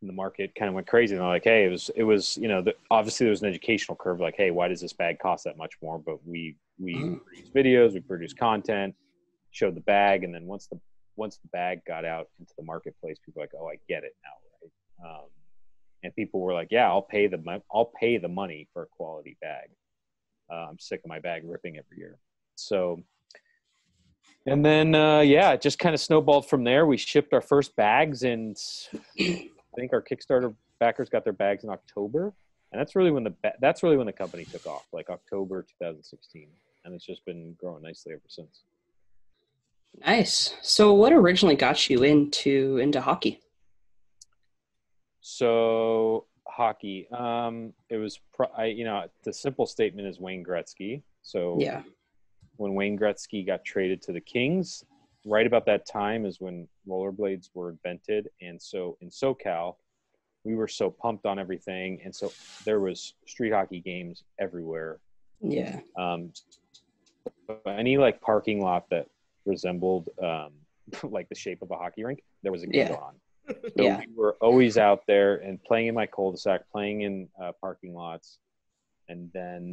And the market kind of went crazy. And they're like, hey, it was, obviously there was an educational curve. Like, hey, why does this bag cost that much more? But we produce videos, we produce content, showed the bag. And then once the bag got out into the marketplace, people were like, oh, I get it now. Right. And people were like, yeah, I'll pay the money for a quality bag. I'm sick of my bag ripping every year. So, and then, it just kind of snowballed from there. We shipped our first bags, and I think our Kickstarter backers got their bags in October. And that's really when the company took off, like October 2016. And it's just been growing nicely ever since. Nice. So what originally got you into hockey? So hockey, it was, the simple statement is Wayne Gretzky. So yeah, when Wayne Gretzky got traded to the Kings, right about that time is when rollerblades were invented. And so in SoCal, we were so pumped on everything. And so there was street hockey games everywhere. Yeah. Any like parking lot that resembled like the shape of a hockey rink, there was a game going on. So we were always out there and playing in my cul-de-sac, playing in parking lots. And then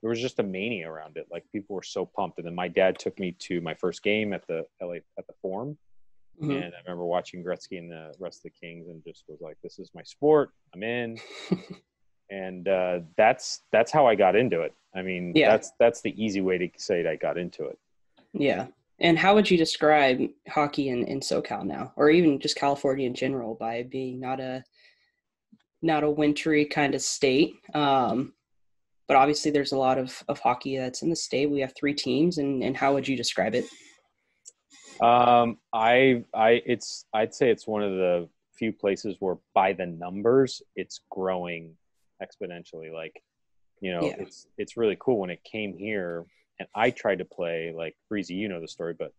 there was just a mania around it. Like people were so pumped. And then my dad took me to my first game at the Forum. Mm-hmm. And I remember watching Gretzky and the rest of the Kings and just was like, this is my sport. I'm in. And that's how I got into it. I mean, that's the easy way to say that I got into it. Yeah. And how would you describe hockey in SoCal now, or even just California in general, by being not a wintry kind of state? But obviously there's a lot of hockey that's in the state. We have 3 teams, and how would you describe it? I'd say it's one of the few places where by the numbers, it's growing exponentially. Like, it's really cool. When it came here and I tried to play, like Breezy, you know the story, but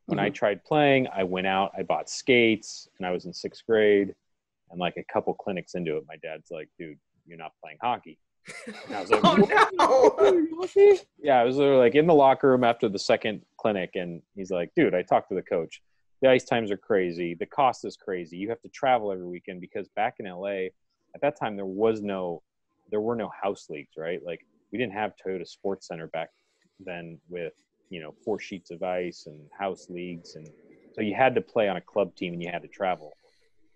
when I tried playing, I went out, I bought skates, and I was in 6th grade, and like a couple clinics into it, my dad's like, dude, you're not playing hockey. And I was like, oh no. Yeah, I was literally like in the locker room after the second clinic, and he's like, dude, I talked to the coach. The ice times are crazy. The cost is crazy. You have to travel every weekend, because back in LA at that time there were no house leagues, right? Like we didn't have Toyota Sports Center back then with 4 sheets of ice and house leagues, and so you had to play on a club team and you had to travel.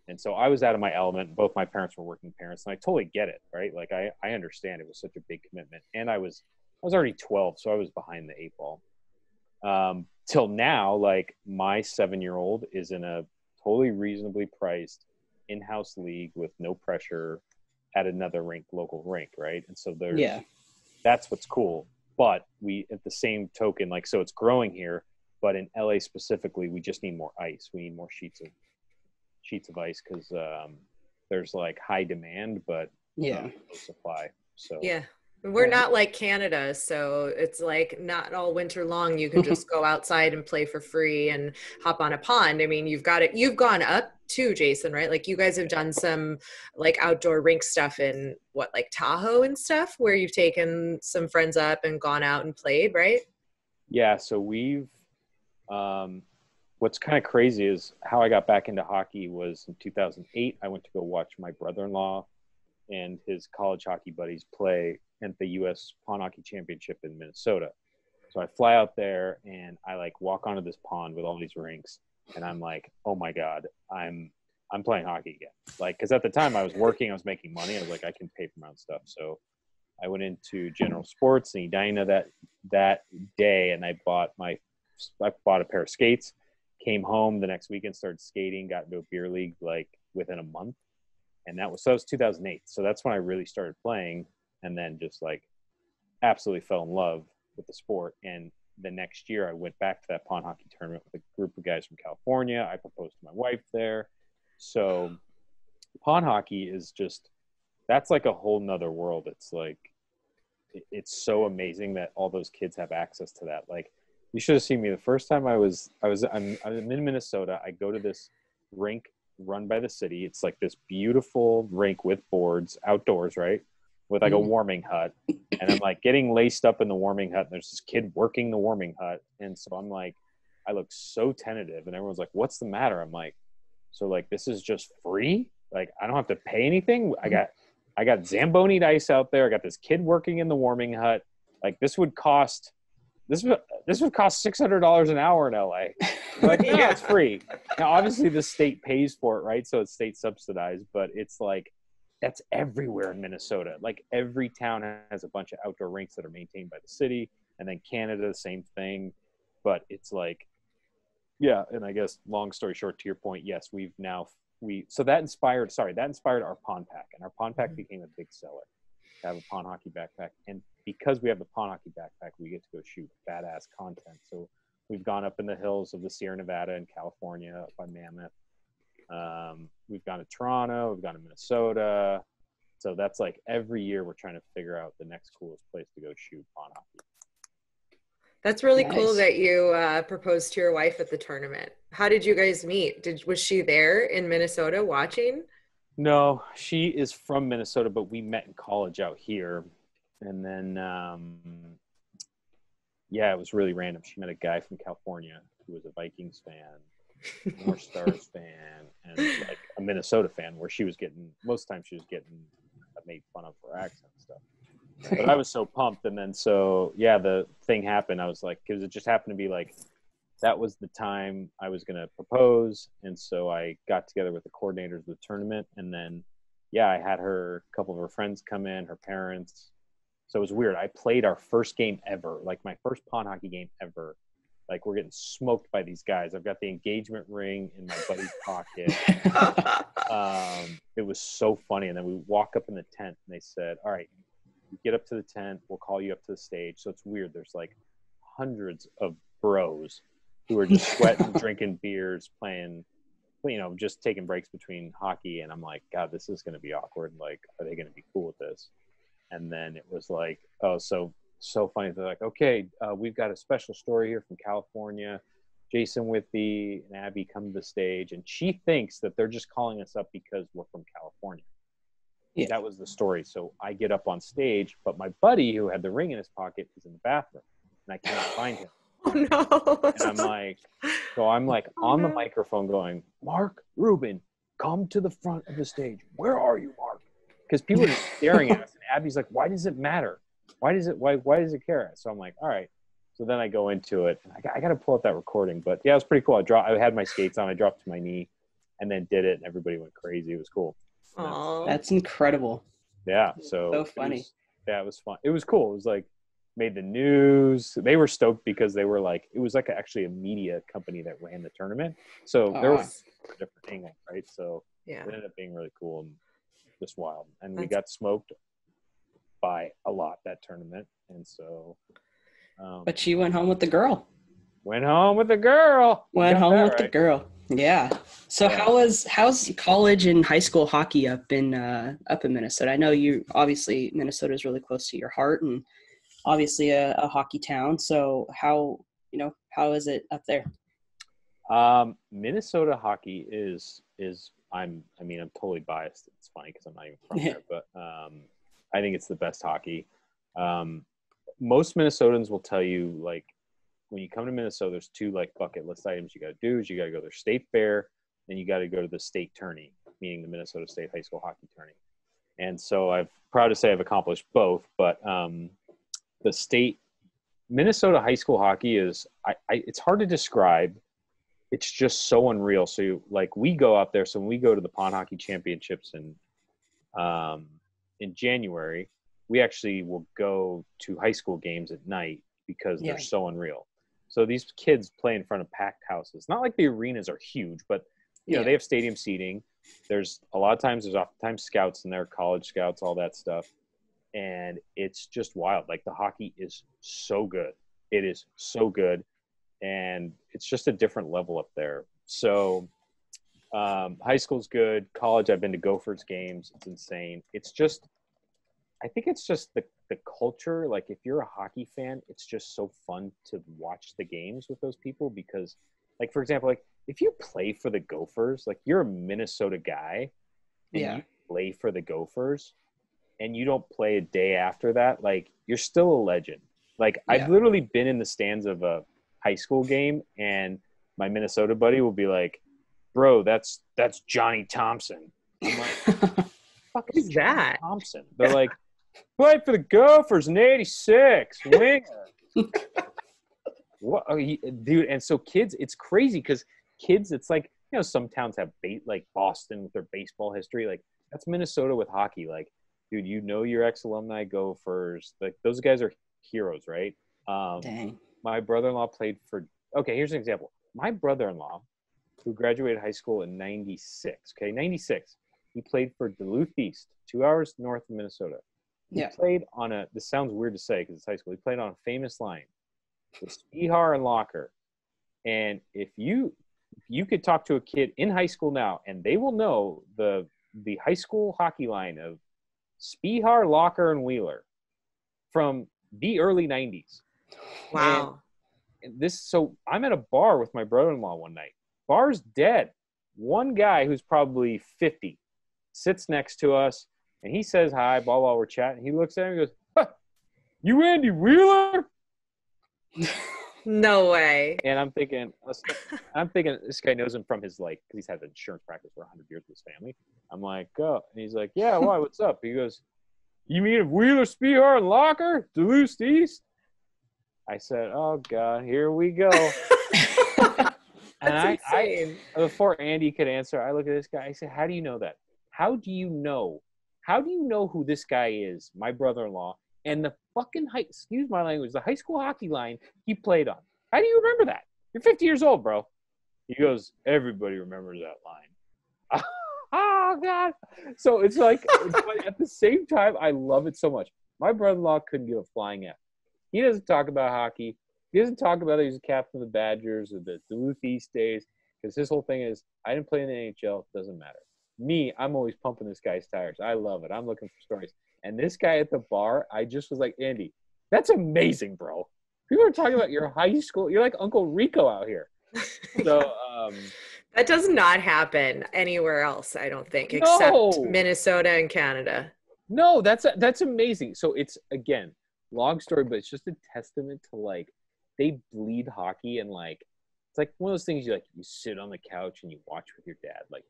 And so I was out of my element. Both my parents were working parents, and I totally get it, right? Like I understand it was such a big commitment, and I was already 12, so I was behind the 8 ball. Till now, like my 7-year-old is in a totally reasonably priced in-house league with no pressure at another local rink, right? And so that's what's cool. But we, at the same token, like, so it's growing here, but in LA specifically, we just need more ice. We need more sheets of ice because there's like high demand, but Yeah. no supply. So Yeah. We're not like Canada, so it's like not all winter long you can just go outside and play for free and hop on a pond. I mean, you've gone up too, Jason, right? Like you guys have done some like outdoor rink stuff in what, like Tahoe and stuff, where you've taken some friends up and gone out and played, right? yeah, so we've what's kind of crazy is how I got back into hockey was in 2008. I went to go watch my brother-in-law and his college hockey buddies play at the U.S. Pond Hockey Championship in Minnesota. So I fly out there and I like walk onto this pond with all these rinks, and I'm like, oh my god, I'm playing hockey again. Like, because at the time I was working, I was making money. I was like, I can pay for my own stuff. So I went into General Sports in Edina that day, and I bought a pair of skates. Came home the next weekend, started skating, got into a beer league like within a month. And that was 2008. So that's when I really started playing, and then just like absolutely fell in love with the sport. And the next year I went back to that pond hockey tournament with a group of guys from California. I proposed to my wife there. So pond hockey is just, that's like a whole nother world. It's like, it's so amazing that all those kids have access to that. Like, you should have seen me the first time I'm in Minnesota. I go to this rink run by the city. It's like this beautiful rink with boards outdoors, right? With like a warming hut. And I'm like getting laced up in the warming hut. And there's this kid working the warming hut. And so I'm like, I look so tentative, and everyone's like, what's the matter? I'm like, so like, this is just free? Like, I don't have to pay anything. I got Zamboni ice out there. I got this kid working in the warming hut. Like, this would cost $600 an hour in LA. Like, no, it's free. Now, obviously, the state pays for it, right? So it's state subsidized, but it's like, that's everywhere in Minnesota. Like, every town has a bunch of outdoor rinks that are maintained by the city, and then Canada, the same thing. But it's like, yeah. And I guess, long story short, to your point, yes, so that inspired our pond pack, and our pond pack became a big seller. To have a pond hockey backpack, and because we have the pond hockey backpack, we get to go shoot badass content. So we've gone up in the hills of the Sierra Nevada in California, up by Mammoth. We've gone to Toronto, we've gone to Minnesota. So that's like every year we're trying to figure out the next coolest place to go shoot pond hockey. That's really Nice. cool that you proposed to your wife at the tournament. How did you guys meet? Was she there in Minnesota watching? No, she is from Minnesota, but we met in college out here. And then, yeah, it was really random. She met a guy from California who was a Vikings fan, North Stars fan, and like a Minnesota fan, where most times she was getting made fun of for accent and stuff. But I was so pumped. And then, so yeah, the thing happened. I was like, because it just happened to be like, that was the time I was going to propose. And so I got together with the coordinators of the tournament. And then, yeah, I had a couple of her friends come in, her parents. So it was weird. I played our first game ever, like my first pond hockey game ever. Like, we're getting smoked by these guys. I've got the engagement ring in my buddy's pocket. It was so funny. And then we walk up in the tent, and they said, all right, you get up to the tent. We'll call you up to the stage. So it's weird. There's like hundreds of bros who are just sweating, drinking beers, playing, just taking breaks between hockey. And I'm like, God, this is going to be awkward. Like, are they going to be cool with this? And then it was like, oh, so funny. They're like, okay, we've got a special story here from California. Jason Withee and Abby come to the stage, and she thinks that they're just calling us up because we're from California. Yeah. That was the story. So I get up on stage, but my buddy who had the ring in his pocket is in the bathroom, and I can't find him. Oh no. And I'm like on the microphone going, Mark Rubin, come to the front of the stage. Where are you, Mark? Because people are just staring at us. And Abby's like, why does it matter? Why does it care? So I'm like, all right. So then I go into it, and I got to pull up that recording. But yeah, it was pretty cool. I had my skates on. I dropped to my knee and then did it, and everybody went crazy. It was cool. That's incredible. Yeah. So funny. It was fun. It was cool. It was like, made the news. They were stoked because they were like, it was like actually a media company that ran the tournament. So there was a different angle, right? So yeah, it ended up being really cool and just wild. And we got smoked by a lot that tournament. And so But you went home with the girl. Went home with the girl. Went home with right. the girl. Yeah. So Yeah. how's college and high school hockey up in Minnesota? I know you obviously Minnesota is really close to your heart and obviously a hockey town. So how is it up there? Minnesota hockey is I'm totally biased. It's funny because I'm not even from there, but I think it's the best hockey. Most Minnesotans will tell you, like, when you come to Minnesota, there's two like bucket list items you got to do. Is you got to go to their state fair, and you got to go to the state tourney, meaning the Minnesota State High School Hockey Tourney. And so I'm proud to say I've accomplished both. But the state Minnesota high school hockey is it's hard to describe. It's just so unreal. So we go out there. So when we go to the Pond Hockey Championships in January, we actually will go to high school games at night because they're so unreal. So these kids play in front of packed houses. Not like the arenas are huge, but you know, they have stadium seating. There's oftentimes scouts in there, college scouts, all that stuff. And it's just wild. Like, the hockey is so good. It is so good. And it's just a different level up there. So high school's good. College, I've been to Gophers games. It's insane. I think it's just the culture. Like, if you're a hockey fan, it's just so fun to watch the games with those people because, like, for example, like, if you play for the Gophers, like, you're a Minnesota guy and you play for the Gophers and you don't play a day after that, like, you're still a legend. Like, I've literally been in the stands of a high school game and my Minnesota buddy will be like, bro, that's Johnny Thompson. I'm like, fuck is that? Thompson. They're like, played for the Gophers in '86, winger. What, dude? And so kids, it's crazy because kids, it's like, you know, some towns have like Boston with their baseball history. Like, that's Minnesota with hockey. Like, dude, you know your ex-alumni Gophers. Like, those guys are heroes, right? Dang. My brother-in-law played for. Okay, here's an example. My brother-in-law, who graduated high school in '96. Okay, '96. He played for Duluth East, 2 hours north of Minnesota. He played on this sounds weird to say because it's high school. He played on a famous line with Spihar and Locker. And if you could talk to a kid in high school now, and they will know the high school hockey line of Spihar, Locker, and Wheeler from the early 90s. Wow. And so I'm at a bar with my brother-in-law one night. Bar's dead. One guy who's probably 50 sits next to us. And he says hi, while we're chatting. He looks at him and goes, huh, you Andy Wheeler? No way. And I'm thinking this guy knows him from his, like, because he's had insurance practice for 100 years with his family. I'm like, oh. And he's like, yeah, why? What's up? He goes, you mean Wheeler, Spihar, and Locker? Duluth East? I said, oh, God, here we go. And I, before Andy could answer, I look at this guy. I said, how do you know that? How do you know who this guy is, my brother-in-law, and the fucking excuse my language, the high school hockey line he played on? How do you remember that? You're 50 years old, bro. He goes, everybody remembers that line. Oh, God. So it's like, but at the same time, I love it so much. My brother-in-law couldn't give a flying F. He doesn't talk about hockey. He doesn't talk about that he's a captain of the Badgers or the Duluth East days, because his whole thing is, I didn't play in the NHL. It doesn't matter. Me, I'm always pumping this guy's tires. I love it. I'm looking for stories. And this guy at the bar, I just was like, Andy, that's amazing, bro. People are talking about your high school. You're like Uncle Rico out here. So that does not happen anywhere else, I don't think, except Minnesota and Canada. No, that's amazing. So it's, again, long story, but it's just a testament to, like, they bleed hockey, and, like, it's like one of those things you sit on the couch and you watch with your dad, like,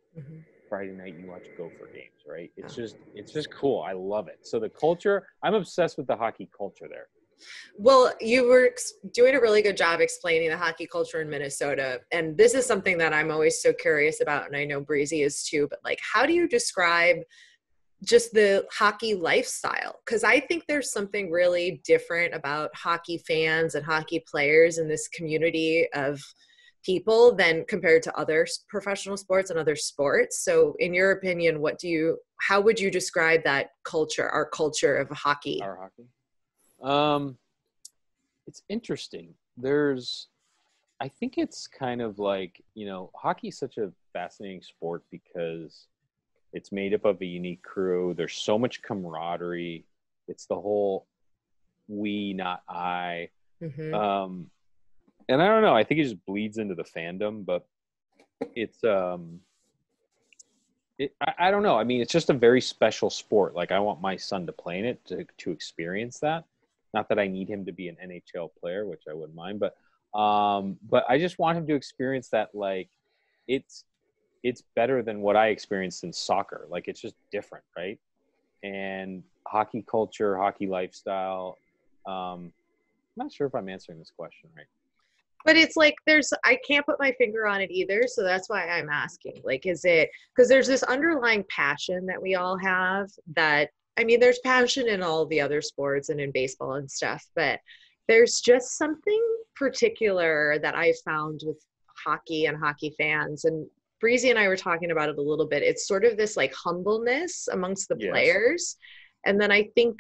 Friday night you watch Gopher games, right? It's just cool. I love it. So the culture, I'm obsessed with the hockey culture there. Well, you were doing a really good job explaining the hockey culture in Minnesota. And this is something that I'm always so curious about. And I know Breezy is too, but, like, how do you describe just the hockey lifestyle? Because I think there's something really different about hockey fans and hockey players in this community of people than compared to other professional sports and other sports. So in your opinion, how would you describe that culture, our culture of hockey? Our hockey? it's interesting. I think it's kind of like, hockey is such a fascinating sport because it's made up of a unique crew. There's so much camaraderie. It's the whole we, not I. Mm-hmm. And I don't know. I think it just bleeds into the fandom, but it's I don't know. I mean, it's just a very special sport. Like, I want my son to play in it to experience that. Not that I need him to be an NHL player, which I wouldn't mind, but I just want him to experience that. Like, it's better than what I experienced in soccer. Like, it's just different, right? And hockey culture, hockey lifestyle. I'm not sure if I'm answering this question right. But it's like I can't put my finger on it either, so that's why I'm asking. Like, is it because there's this underlying passion that we all have that, I mean, there's passion in all the other sports and in baseball and stuff, but there's just something particular that I found with hockey and hockey fans. And Breezy and I were talking about it a little bit. It's sort of this like humbleness amongst the players. And then I think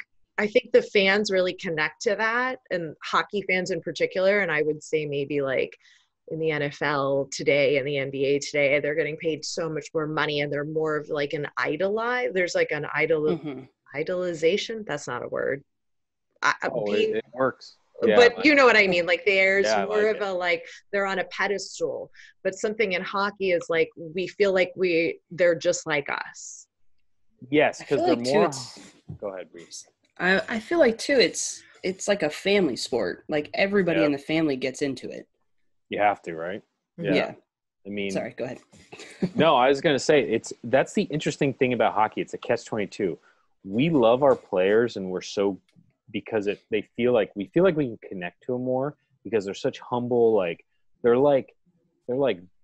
the fans really connect to that, and hockey fans in particular. And I would say maybe like in the NFL today and the NBA today, they're getting paid so much more money and they're more of like an there's like an idolization. That's not a word. It works. Yeah, but you know what I mean? Like there's more of a, like, they're on a pedestal, but something in hockey is like, we feel like they're just like us. Yes. Cause they're more, go ahead, Breeze. I feel like too, it's like a family sport. Like everybody in the family gets into it. You have to, right? Yeah. I mean, sorry, go ahead. No, I was going to say that's the interesting thing about hockey. It's a catch-22. We love our players, and because we feel like we can connect to them more because they're such humble. Like they're like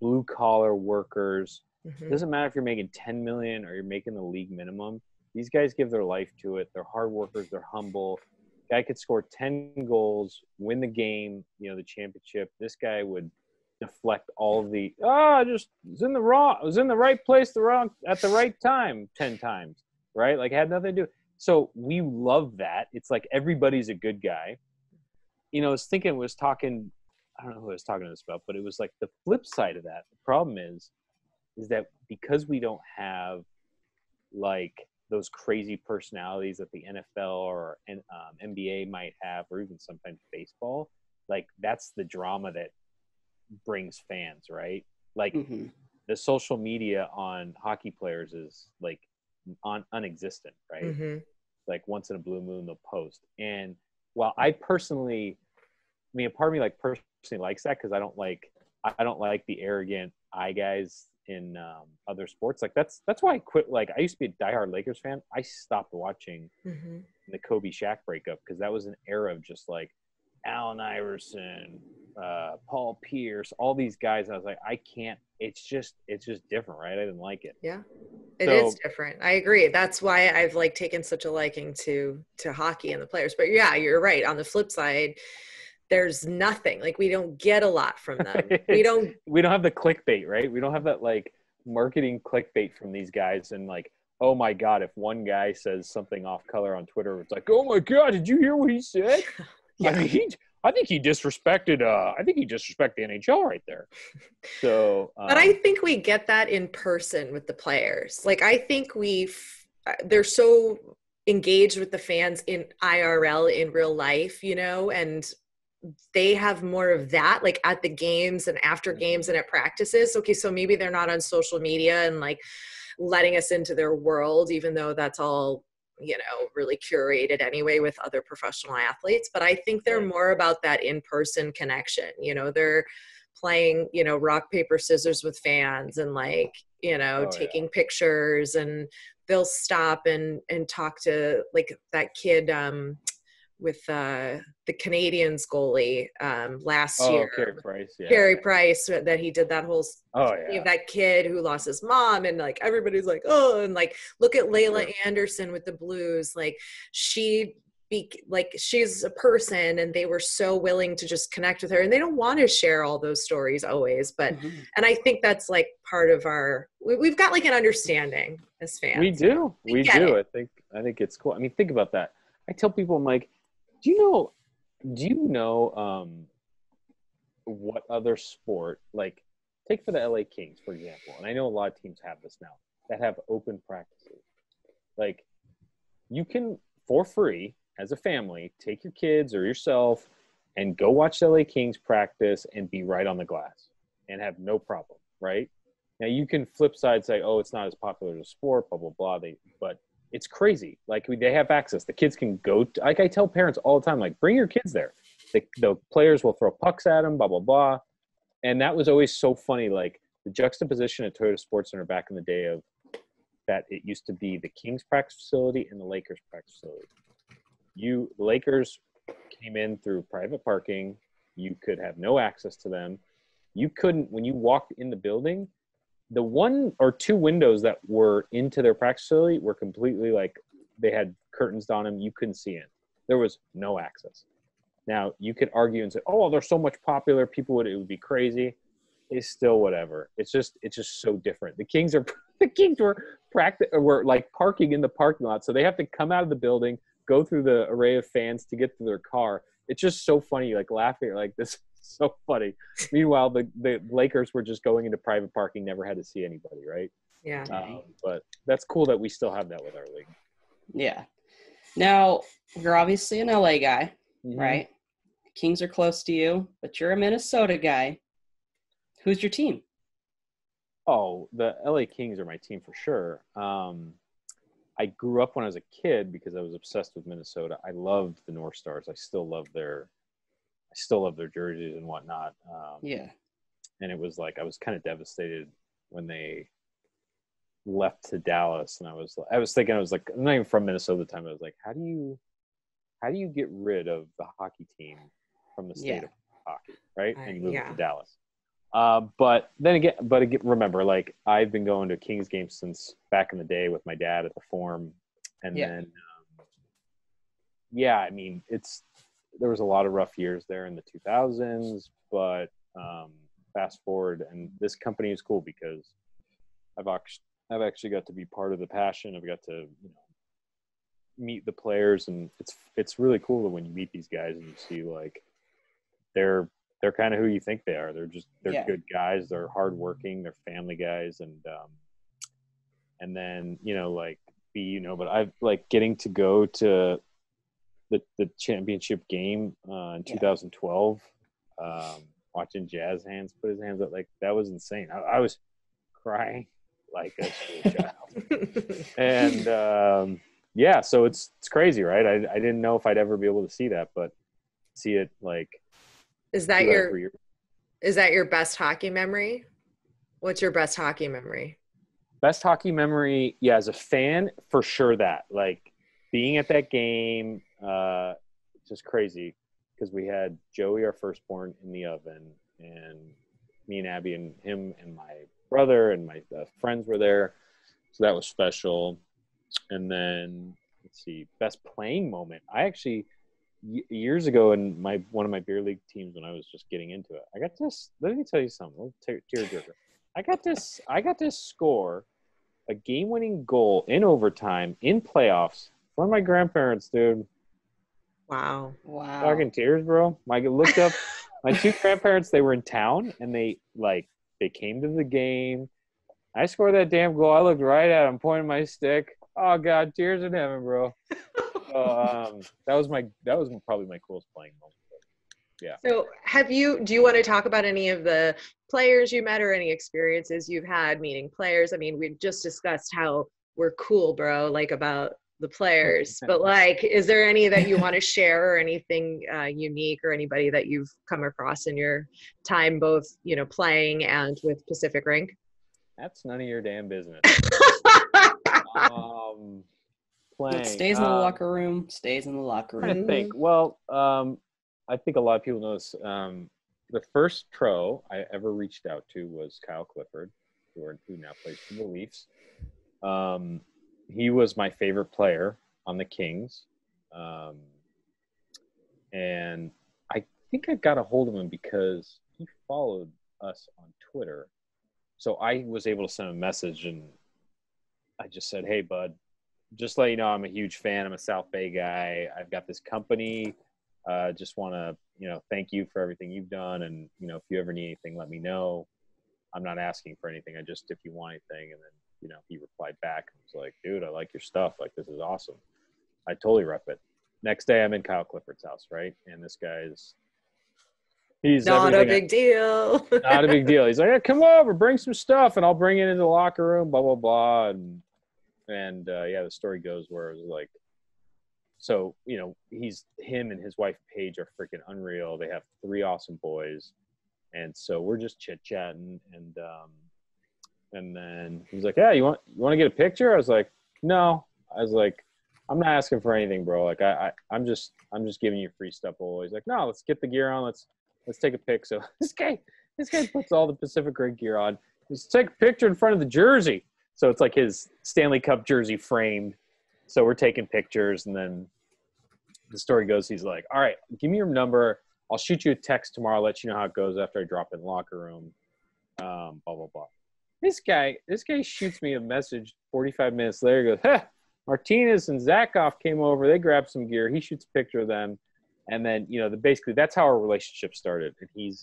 blue collar workers. Mm-hmm. It doesn't matter if you're making 10 million or you're making the league minimum. These guys give their life to it. They're hard workers. They're humble. Guy could score 10 goals, win the game, the championship. This guy would deflect all of the was in the right place at the right time 10 times, right? Like, it had nothing to do. So we love that. It's like everybody's a good guy. I was talking, I don't know who I was talking to this about, but it was like the flip side of that. The problem is that because we don't have like those crazy personalities that the NFL or NBA might have, or even sometimes baseball, like that's the drama that brings fans, right? Like the social media on hockey players is like unexistent, right? Mm-hmm. Like once in a blue moon they'll post. And while I personally, a part of me like personally likes that because I don't like the arrogant guys in other sports. Like that's why I quit. Like, I used to be a diehard Lakers fan. I stopped watching the Kobe Shaq breakup because that was an era of just like Allen Iverson, Paul Pierce, all these guys. I was like, I can't. It's just different, right? I didn't like it. Yeah, it is different. I agree. That's why I've like taken such a liking to hockey and the players. But yeah, you're right. On the flip side, there's nothing. Like, we don't get a lot from them. We don't have the clickbait, right? We don't have that like marketing clickbait from these guys. And like, oh my God, if one guy says something off color on Twitter, it's like, oh my God, did you hear what he said? I mean, I think he disrespected the NHL right there. So, but I think we get that in person with the players. Like, I think they're so engaged with the fans in IRL, in real life, and they have more of that, like at the games and after games and at practices. Okay, so maybe they're not on social media and like letting us into their world, even though that's all, really curated anyway with other professional athletes. But I think they're more about that in-person connection. They're playing, rock, paper, scissors with fans and like, taking pictures, and they'll stop and talk to like that kid, with the Canadians goalie last year. Carey Price, that he did that whole of that kid who lost his mom, and like everybody's like, oh, and like look at Layla Anderson with the Blues. Like she's a person, and they were so willing to just connect with her, and they don't want to share all those stories always, but and I think that's like part of we've got like an understanding as fans. We do. I think it's cool. I mean, think about that. I tell people, I'm like, do you know do you know what other sport, like, take for the LA Kings, for example, and I know a lot of teams have this now, that have open practices. Like, you can, for free, as a family, take your kids or yourself and go watch the LA Kings practice and be right on the glass and have no problem, right? Now, you can flip side say, oh, it's not as popular as a sport, blah, blah, blah. But it's crazy. Like, they have access. The kids can go – like, I tell parents all the time, like, bring your kids there. The players will throw pucks at them, blah, blah, blah. And that was always so funny, like, the juxtaposition at Toyota Sports Center back in the day of that it used to be the Kings practice facility and the Lakers practice facility. The Lakers came in through private parking. You could have no access to them. You couldn't – when you walked in the building – the one or two windows that were into their practice facility were completely like they had curtains on them. You couldn't see in. There was no access. Now, you could argue and say, oh, they're so much popular. It would be crazy. It's still whatever. It's just so different. The Kings were like parking in the parking lot. So they have to come out of the building, go through the array of fans to get to their car. It's just so funny, like laughing like this. So funny. Meanwhile, the Lakers were just going into private parking, never had to see anybody, right? Yeah. But that's cool that we still have that with our league. Yeah. Now, you're obviously an LA guy, Mm-hmm. right? Kings are close to you, but you're a Minnesota guy. Who's your team? Oh, the LA Kings are my team for sure. I grew up when I was a kid because I was obsessed with Minnesota. I loved the North Stars. I still love their jerseys and whatnot. Yeah. And it was like I was kind of devastated when they left to Dallas, and I was thinking, I was like, I'm not even from Minnesota at the time. I was like, how do you get rid of the hockey team from the state of hockey, right? And you move it to Dallas. But again, remember, like, I've been going to Kings games since back in the day with my dad at the Forum, and then I mean, there was a lot of rough years there in the 2000s, but fast forward, and this company is cool because I've actually got to be part of the passion. I've got to meet the players, and it's really cool when you meet these guys and you see like they're kind of who you think they are. They're good guys. They're hardworking. They're family guys, and then but I've like getting to go to the championship game in 2012, watching Jazz Hands put his hands up, like that was insane. I was crying like a school child. And so it's crazy, right? I didn't know if I'd ever be able to see that, but see it like. Is that your best hockey memory? What's your best hockey memory? Best hockey memory, as a fan, for sure that. Like, being at that game, just crazy, because we had Joey, our firstborn, in the oven, and me and Abby and him and my brother and my friends were there, so that was special. And then, let's see, best playing moment. I actually, years ago in one of my beer league teams when I was just getting into it, I got this. Let me tell you something. Tearjerker. I got this score a game-winning goal in overtime in playoffs from my grandparents, dude. Wow. Talking tears, bro. I looked up my two grandparents. They were in town, and they came to the game. I scored that damn goal. I looked right at him, pointing my stick. Oh God, tears in heaven, bro. That was probably my coolest playing moment. Yeah. So do you want to talk about any of the players you met or any experiences you've had meeting players? I mean, we've just discussed how we're cool, bro, like about the players, but like, is there any that you want to share or anything unique or anybody that you've come across in your time, both, playing and with Pacific Rink? That's none of your damn business. Playing. What stays in the locker room stays in the locker room. I think. Well, I think a lot of people know this. The first pro I ever reached out to was Kyle Clifford, who now plays for the Leafs. He was my favorite player on the Kings. And I think I got a hold of him because he followed us on Twitter. So I was able to send him a message, and I just said, hey, bud, just let you know I'm a huge fan. I'm a South Bay guy. I've got this company. Just want to, thank you for everything you've done. And, if you ever need anything, let me know. I'm not asking for anything. If you want anything. And then, he replied back and was like, dude, I like your stuff. Like, this is awesome. I totally rep it. Next day I'm in Kyle Clifford's house. Right. And this he's not a big deal. Not a big deal. He's like, hey, come over, bring some stuff and I'll bring it into the locker room, blah, blah, blah. And the story goes where it was like, so, him and his wife Paige are freaking unreal. They have 3 awesome boys. And so we're just chit chatting. And then he's like, yeah, you want to get a picture? I was like, no. I was like, I'm not asking for anything, bro. Like I'm just giving you free stuff always. Like, no, let's get the gear on. Let's take a pic. So this guy puts all the Pacific Rink gear on. Let's take a picture in front of the jersey. So it's like his Stanley Cup jersey framed. So we're taking pictures, and then the story goes, he's like, all right, give me your number. I'll shoot you a text tomorrow, let you know how it goes after I drop in the locker room. Blah, blah, blah. This guy shoots me a message 45 minutes later. He goes, huh, Martinez and Zakhoff came over. They grabbed some gear. He shoots a picture of them. And then, basically that's how our relationship started. And he's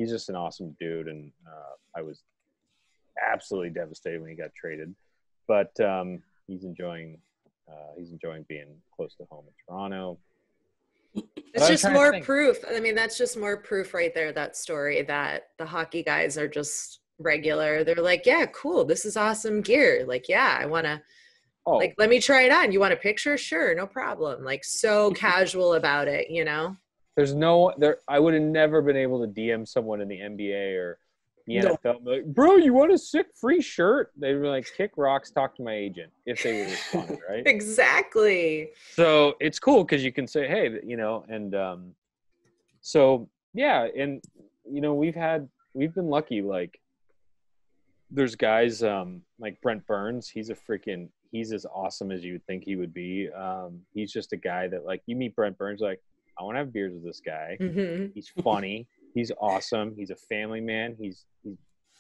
just an awesome dude. And I was absolutely devastated when he got traded. But he's enjoying being close to home in Toronto. It's just more proof. I mean, that's just more proof right there, that story, that the hockey guys are just regular. They're like, yeah, cool. This is awesome gear. Like, yeah, I want to, like, let me try it on. You want a picture? Sure. No problem. Like, so casual about it, I would have never been able to DM someone in the NBA or the NFL. Like, bro, you want a sick free shirt? They were like, kick rocks, talk to my agent if they would respond, right? Exactly. So it's cool because you can say, hey, so yeah, and we've been lucky. Like, there's guys like Brent Burns. He's as awesome as you would think he would be. He's just a guy that, like, you meet Brent Burns, like, I want to have beers with this guy. Mm-hmm. He's funny. He's awesome. He's a family man. He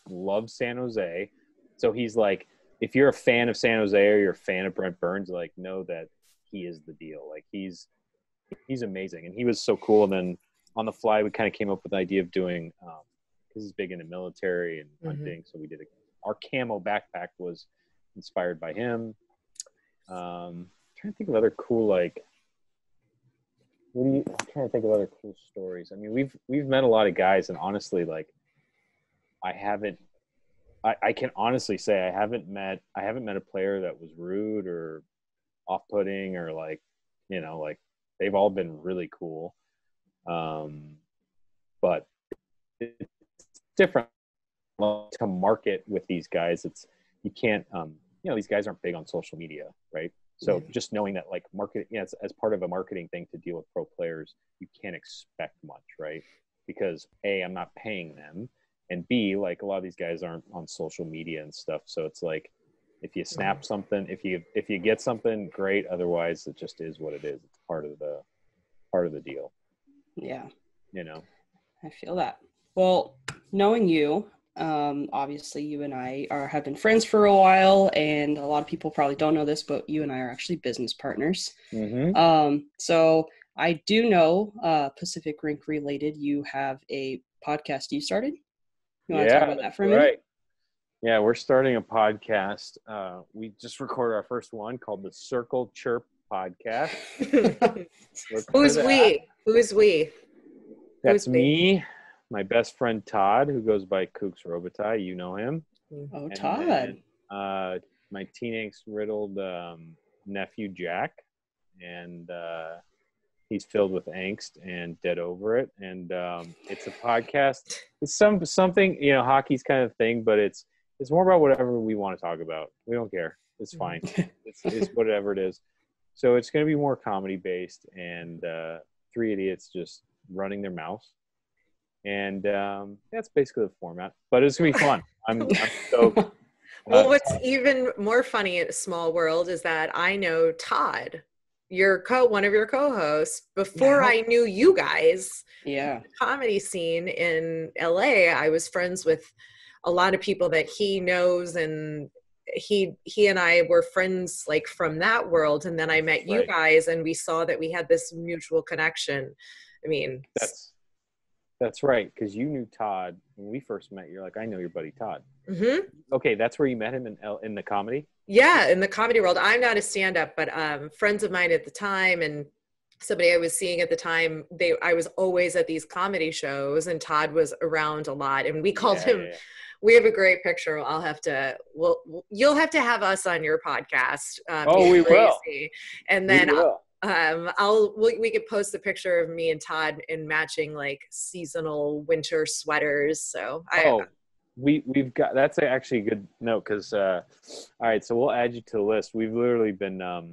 loves San Jose. So he's like, if you're a fan of San Jose or you're a fan of Brent Burns, like, know that he is the deal. Like, he's amazing. And he was so cool. And then on the fly, we kind of came up with the idea of doing, because he's big into military and hunting. So we did our camo backpack was inspired by him. Trying to think of other cool, like, I'm trying to think of other cool stories. I mean, we've met a lot of guys, and honestly, like, I can honestly say I haven't met a player that was rude or off-putting or like they've all been really cool. But it's different to market with these guys. You can't, these guys aren't big on social media, right? So just knowing that, like, as part of a marketing thing to deal with pro players, you can't expect much, right? Because A, I'm not paying them, and B, like, a lot of these guys aren't on social media and stuff. So it's like, if you snap something, if you get something, great. Otherwise, it just is what it is. It's part of the deal. Yeah. I feel that. Well, knowing you, obviously you and I have been friends for a while, and a lot of people probably don't know this, but you and I are actually business partners. Mm-hmm. So I do know, Pacific Rink related, you have a podcast you started. You want to talk about that for a minute? Right. Yeah, we're starting a podcast. We just recorded our first one called the Circle Chirp Podcast. Who's we? That's me. My best friend Todd, who goes by Kooks Robitaille, you know him. Oh, and Todd. Then, my teenage riddled nephew Jack, and he's filled with angst and dead over it. And it's a podcast. It's something, hockey's kind of thing, but it's more about whatever we want to talk about. We don't care. It's fine. it's whatever it is. So it's going to be more comedy based, and 3 idiots just running their mouths. And that's basically the format, but it's gonna be fun. I'm stoked. Well, what's even more funny in a small world is that I know Todd, one of your co-hosts, before I knew you guys. Yeah. In the comedy scene in LA, I was friends with a lot of people that he knows, and he and I were friends like from that world, and then I met you guys, and we saw that we had this mutual connection. I mean, that's right, because you knew Todd when we first met. You're like, I know your buddy Todd. Mm-hmm. Okay, that's where you met him in the comedy. Yeah, in the comedy world. I'm not a stand-up, but friends of mine at the time and somebody I was seeing at the time, I was always at these comedy shows, and Todd was around a lot, and we called him. Yeah. We have a great picture. You'll have to have us on your podcast. We will. And then we could post a picture of me and Todd in matching like seasonal winter sweaters. So we've got, that's actually a good note, because all right, so we'll add you to the list. We've literally been our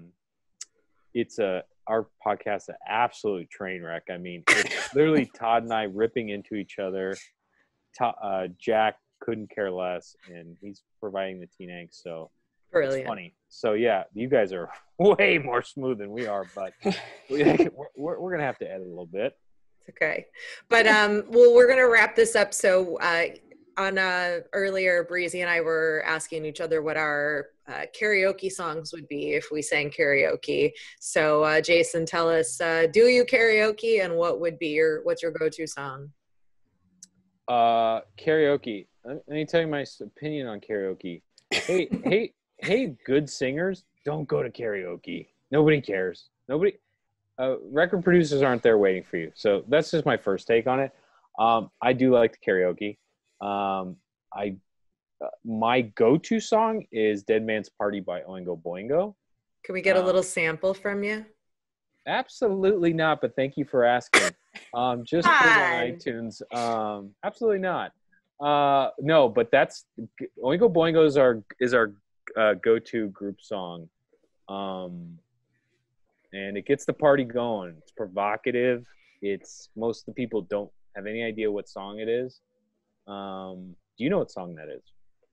podcast an absolute train wreck. I mean, it's literally Todd and I ripping into each other. Jack couldn't care less, and he's providing the teen angst, so brilliant. It's funny. So yeah, you guys are way more smooth than we are, but we're gonna have to edit a little bit. Okay, but well, we're gonna wrap this up. So earlier, Breezy and I were asking each other what our karaoke songs would be if we sang karaoke. So Jason, tell us, do you karaoke, and what's your go-to song? Karaoke. Let me tell you my opinion on karaoke. Hey, good singers, don't go to karaoke. Nobody cares. Nobody. Record producers aren't there waiting for you. So that's just my first take on it. I do like the karaoke. My go-to song is Dead Man's Party by Oingo Boingo. Can we get a little sample from you? Absolutely not, but thank you for asking. Just put it on iTunes. Absolutely not. No, but that's Oingo Boingo is our go-to group song. And it gets the party going. It's provocative. Most of the people don't have any idea what song it is. Do you know what song that is?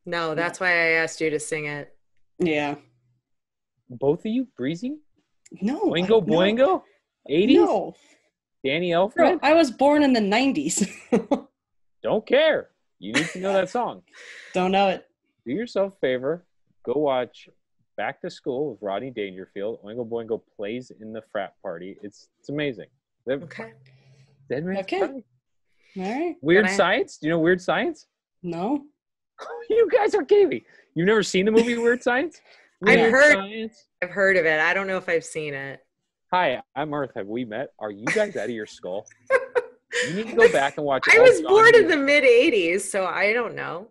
No, that's why I asked you to sing it. Yeah. Both of you? Breezy? No. Oingo Boingo? 80s? No. Danny Elfman? Bro, I was born in the 90s. Don't care. You need to know that song. Don't know it. Do yourself a favor. Go watch Back to School with Rodney Dangerfield. Oingo Boingo plays in the frat party. It's amazing. Okay. Dead Man's Party. All right. Weird Science? Do you know Weird Science? No. You guys are kidding me. You've never seen the movie Weird Science? I've heard of it. I don't know if I've seen it. Hi, I'm Earth. Have we met? Are you guys out of your skull? You need to go back and watch. I was born in the mid 80s, so I don't know.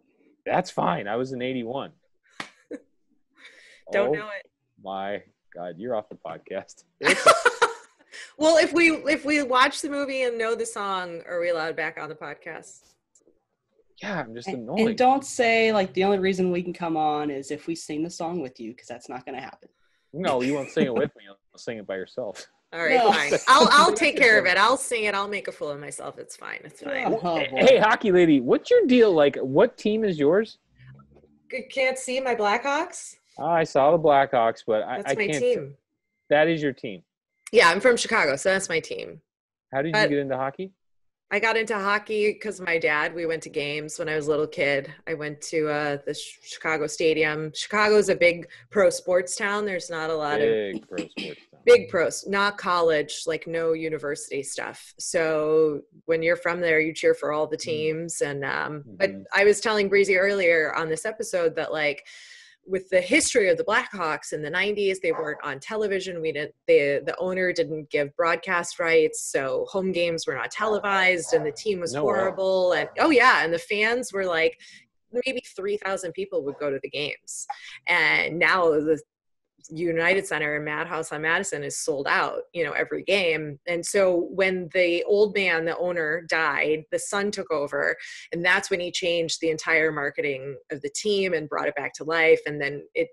That's fine. I was in 81. Don't know it. My God, you're off the podcast. Well, if we watch the movie and know the song, are we allowed back on the podcast? Yeah, I'm just annoyed. And don't say like the only reason we can come on is if we sing the song with you, because that's not going to happen. No, you won't sing it with me. You'll sing it by yourself. All right, fine. I'll take care of it. I'll sing it. I'll make a fool of myself. It's fine. It's fine. Oh, hey, hockey lady, what's your deal? Like, what team is yours? Can't see my Blackhawks. I saw the Blackhawks, but that's I my can't. Team. That is your team. Yeah, I'm from Chicago, so that's my team. How did you get into hockey? I got into hockey because my dad, we went to games when I was a little kid. I went to the Chicago Stadium. Chicago's a big pro sports town. There's not a lot of pro sports town. Big pros, not college, like no university stuff. So when you're from there, you cheer for all the teams. And but I was telling Breezy earlier on this episode that like with the history of the Blackhawks in the 90s, they weren't on television. The owner didn't give broadcast rights, so home games were not televised, and the team was horrible. And and the fans were like maybe 3,000 people would go to the games. And now the United Center and Madhouse on Madison is sold out, every game. And so when the old man, the owner, died, the son took over, and that's when he changed the entire marketing of the team and brought it back to life. And then it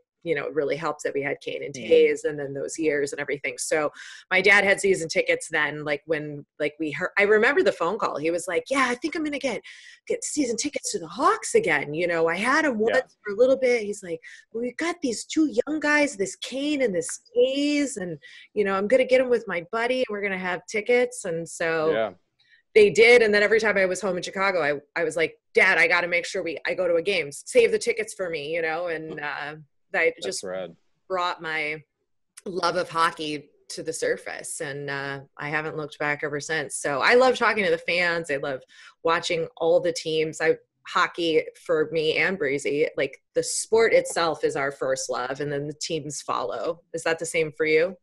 really helped that we had Kane and Tays and then those years and everything. So my dad had season tickets then, like when we heard, I remember the phone call. He was like, yeah, I think I'm going to get season tickets to the Hawks again. I had them once for a little bit. He's like, well, we've got these two young guys, this Kane and this Tays, and, I'm going to get them with my buddy and we're going to have tickets. And so They did. And then every time I was home in Chicago, I was like, Dad, I got to make sure I go to a game, save the tickets for me, you know? And I just brought my love of hockey to the surface, and I haven't looked back ever since. So I love talking to the fans. I love watching all the teams. Hockey for me and Breezy, like the sport itself is our first love, and then the teams follow. Is that the same for you?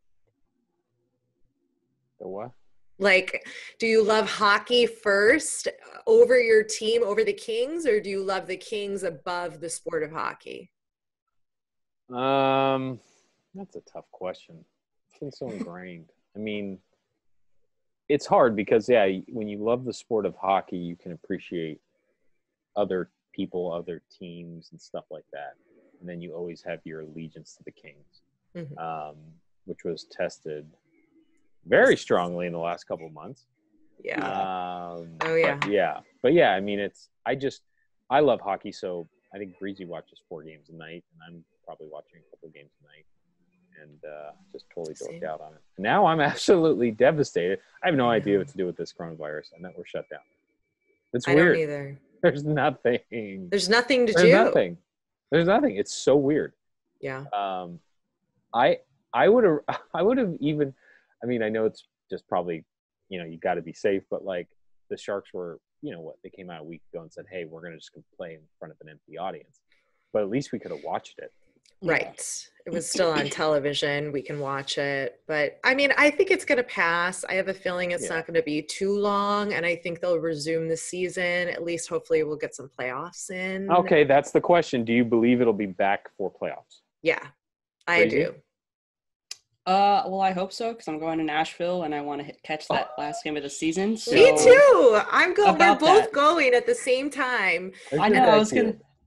The what? Like, do you love hockey first over your team, over the Kings, or do you love the Kings above the sport of hockey? That's a tough question. It's been so ingrained. I mean, it's hard because, yeah, when you love the sport of hockey, you can appreciate other people, other teams, and stuff like that. And then you always have your allegiance to the Kings, which was tested very strongly in the last couple of months. Yeah. But yeah, I mean, I love hockey, so I think Breezy watches 4 games a night, and I'm probably watching a couple of games a night, and just totally dorked out on it. Now I'm absolutely devastated. I have no idea what to do with this coronavirus, and that we're shut down. It's weird. I don't either. There's nothing. There's nothing to do. There's nothing. It's so weird. Yeah. I would have even. I mean, I know it's just probably, you got to be safe, but like the Sharks were, they came out a week ago and said, hey, we're going to just play in front of an empty audience. But at least we could have watched it. Right. It was still on television. We can watch it. But I mean, I think it's going to pass. I have a feeling it's not going to be too long. And I think they'll resume the season. At least hopefully we'll get some playoffs in. Okay. That's the question. Do you believe it'll be back for playoffs? Yeah, I do. Well, I hope so, because I'm going to Nashville and I want to catch that last game of the season. So me too. I'm going. We're both going at the same time. I know.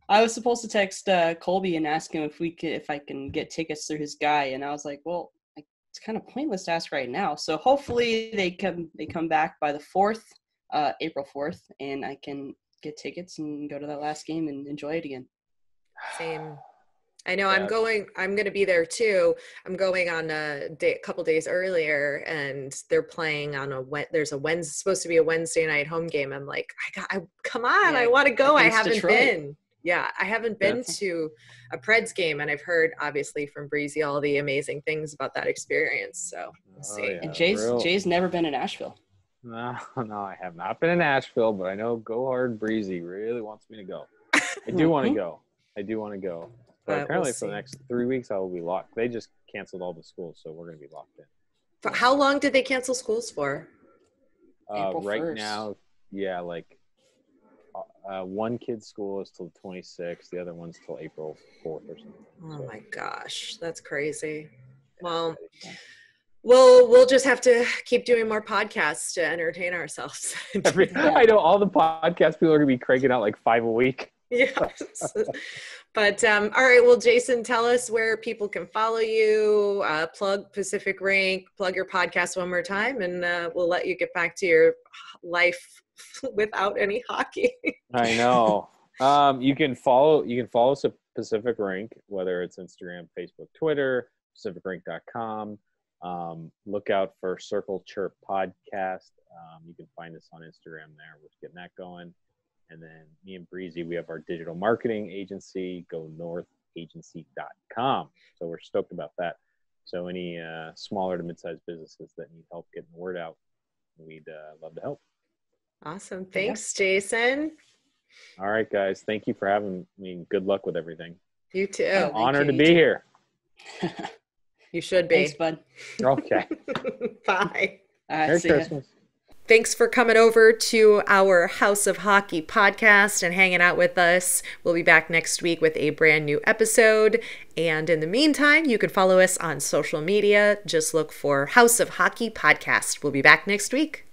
I was supposed to text Colby and ask him if I can get tickets through his guy, and I was like, well, it's kind of pointless to ask right now. So hopefully they come back by the 4th, April 4th, and I can get tickets and go to that last game and enjoy it again. Same. I know. Yeah. I'm going to be there too. I'm going on a couple days earlier, and they're playing there's supposed to be a Wednesday night home game. I'm like, come on. I want to go. I haven't been. Yeah. I haven't been to a Preds game, and I've heard obviously from Breezy all the amazing things about that experience. So we'll see. Yeah. And Jay's never been in Nashville. No, I have not been in Nashville, but I know Go Hard Breezy really wants me to go. I do want to go. But apparently for the next 3 weeks, I will be locked. They just canceled all the schools, so we're going to be locked in. For how long did they cancel schools for? Right 1st. Now, yeah, like one kid's school is till the 26th. The other one's till April 4th or something. Oh, my gosh. That's crazy. Well, we'll just have to keep doing more podcasts to entertain ourselves. I know all the podcast people are going to be cranking out like 5 a week. Yes. But all right, well, Jason, tell us where people can follow you, plug Pacific Rink, plug your podcast one more time, and we'll let you get back to your life without any hockey. I know. You can follow us at Pacific Rink, whether it's Instagram, Facebook, Twitter, pacificrink.com. Look out for Circle Chirp Podcast. You can find us on Instagram there. We're getting that going. And then me and Breezy, we have our digital marketing agency, gonorthagency.com. So we're stoked about that. So any smaller to mid-sized businesses that need help getting the word out, we'd love to help. Awesome. Thanks, Jason. All right, guys. Thank you for having me. Good luck with everything. You too. I'm honored to be here. You should be. Thanks, bud. Okay. Bye. Merry Christmas. Thanks for coming over to our House of Hockey podcast and hanging out with us. We'll be back next week with a brand new episode. And in the meantime, you can follow us on social media. Just look for House of Hockey podcast. We'll be back next week.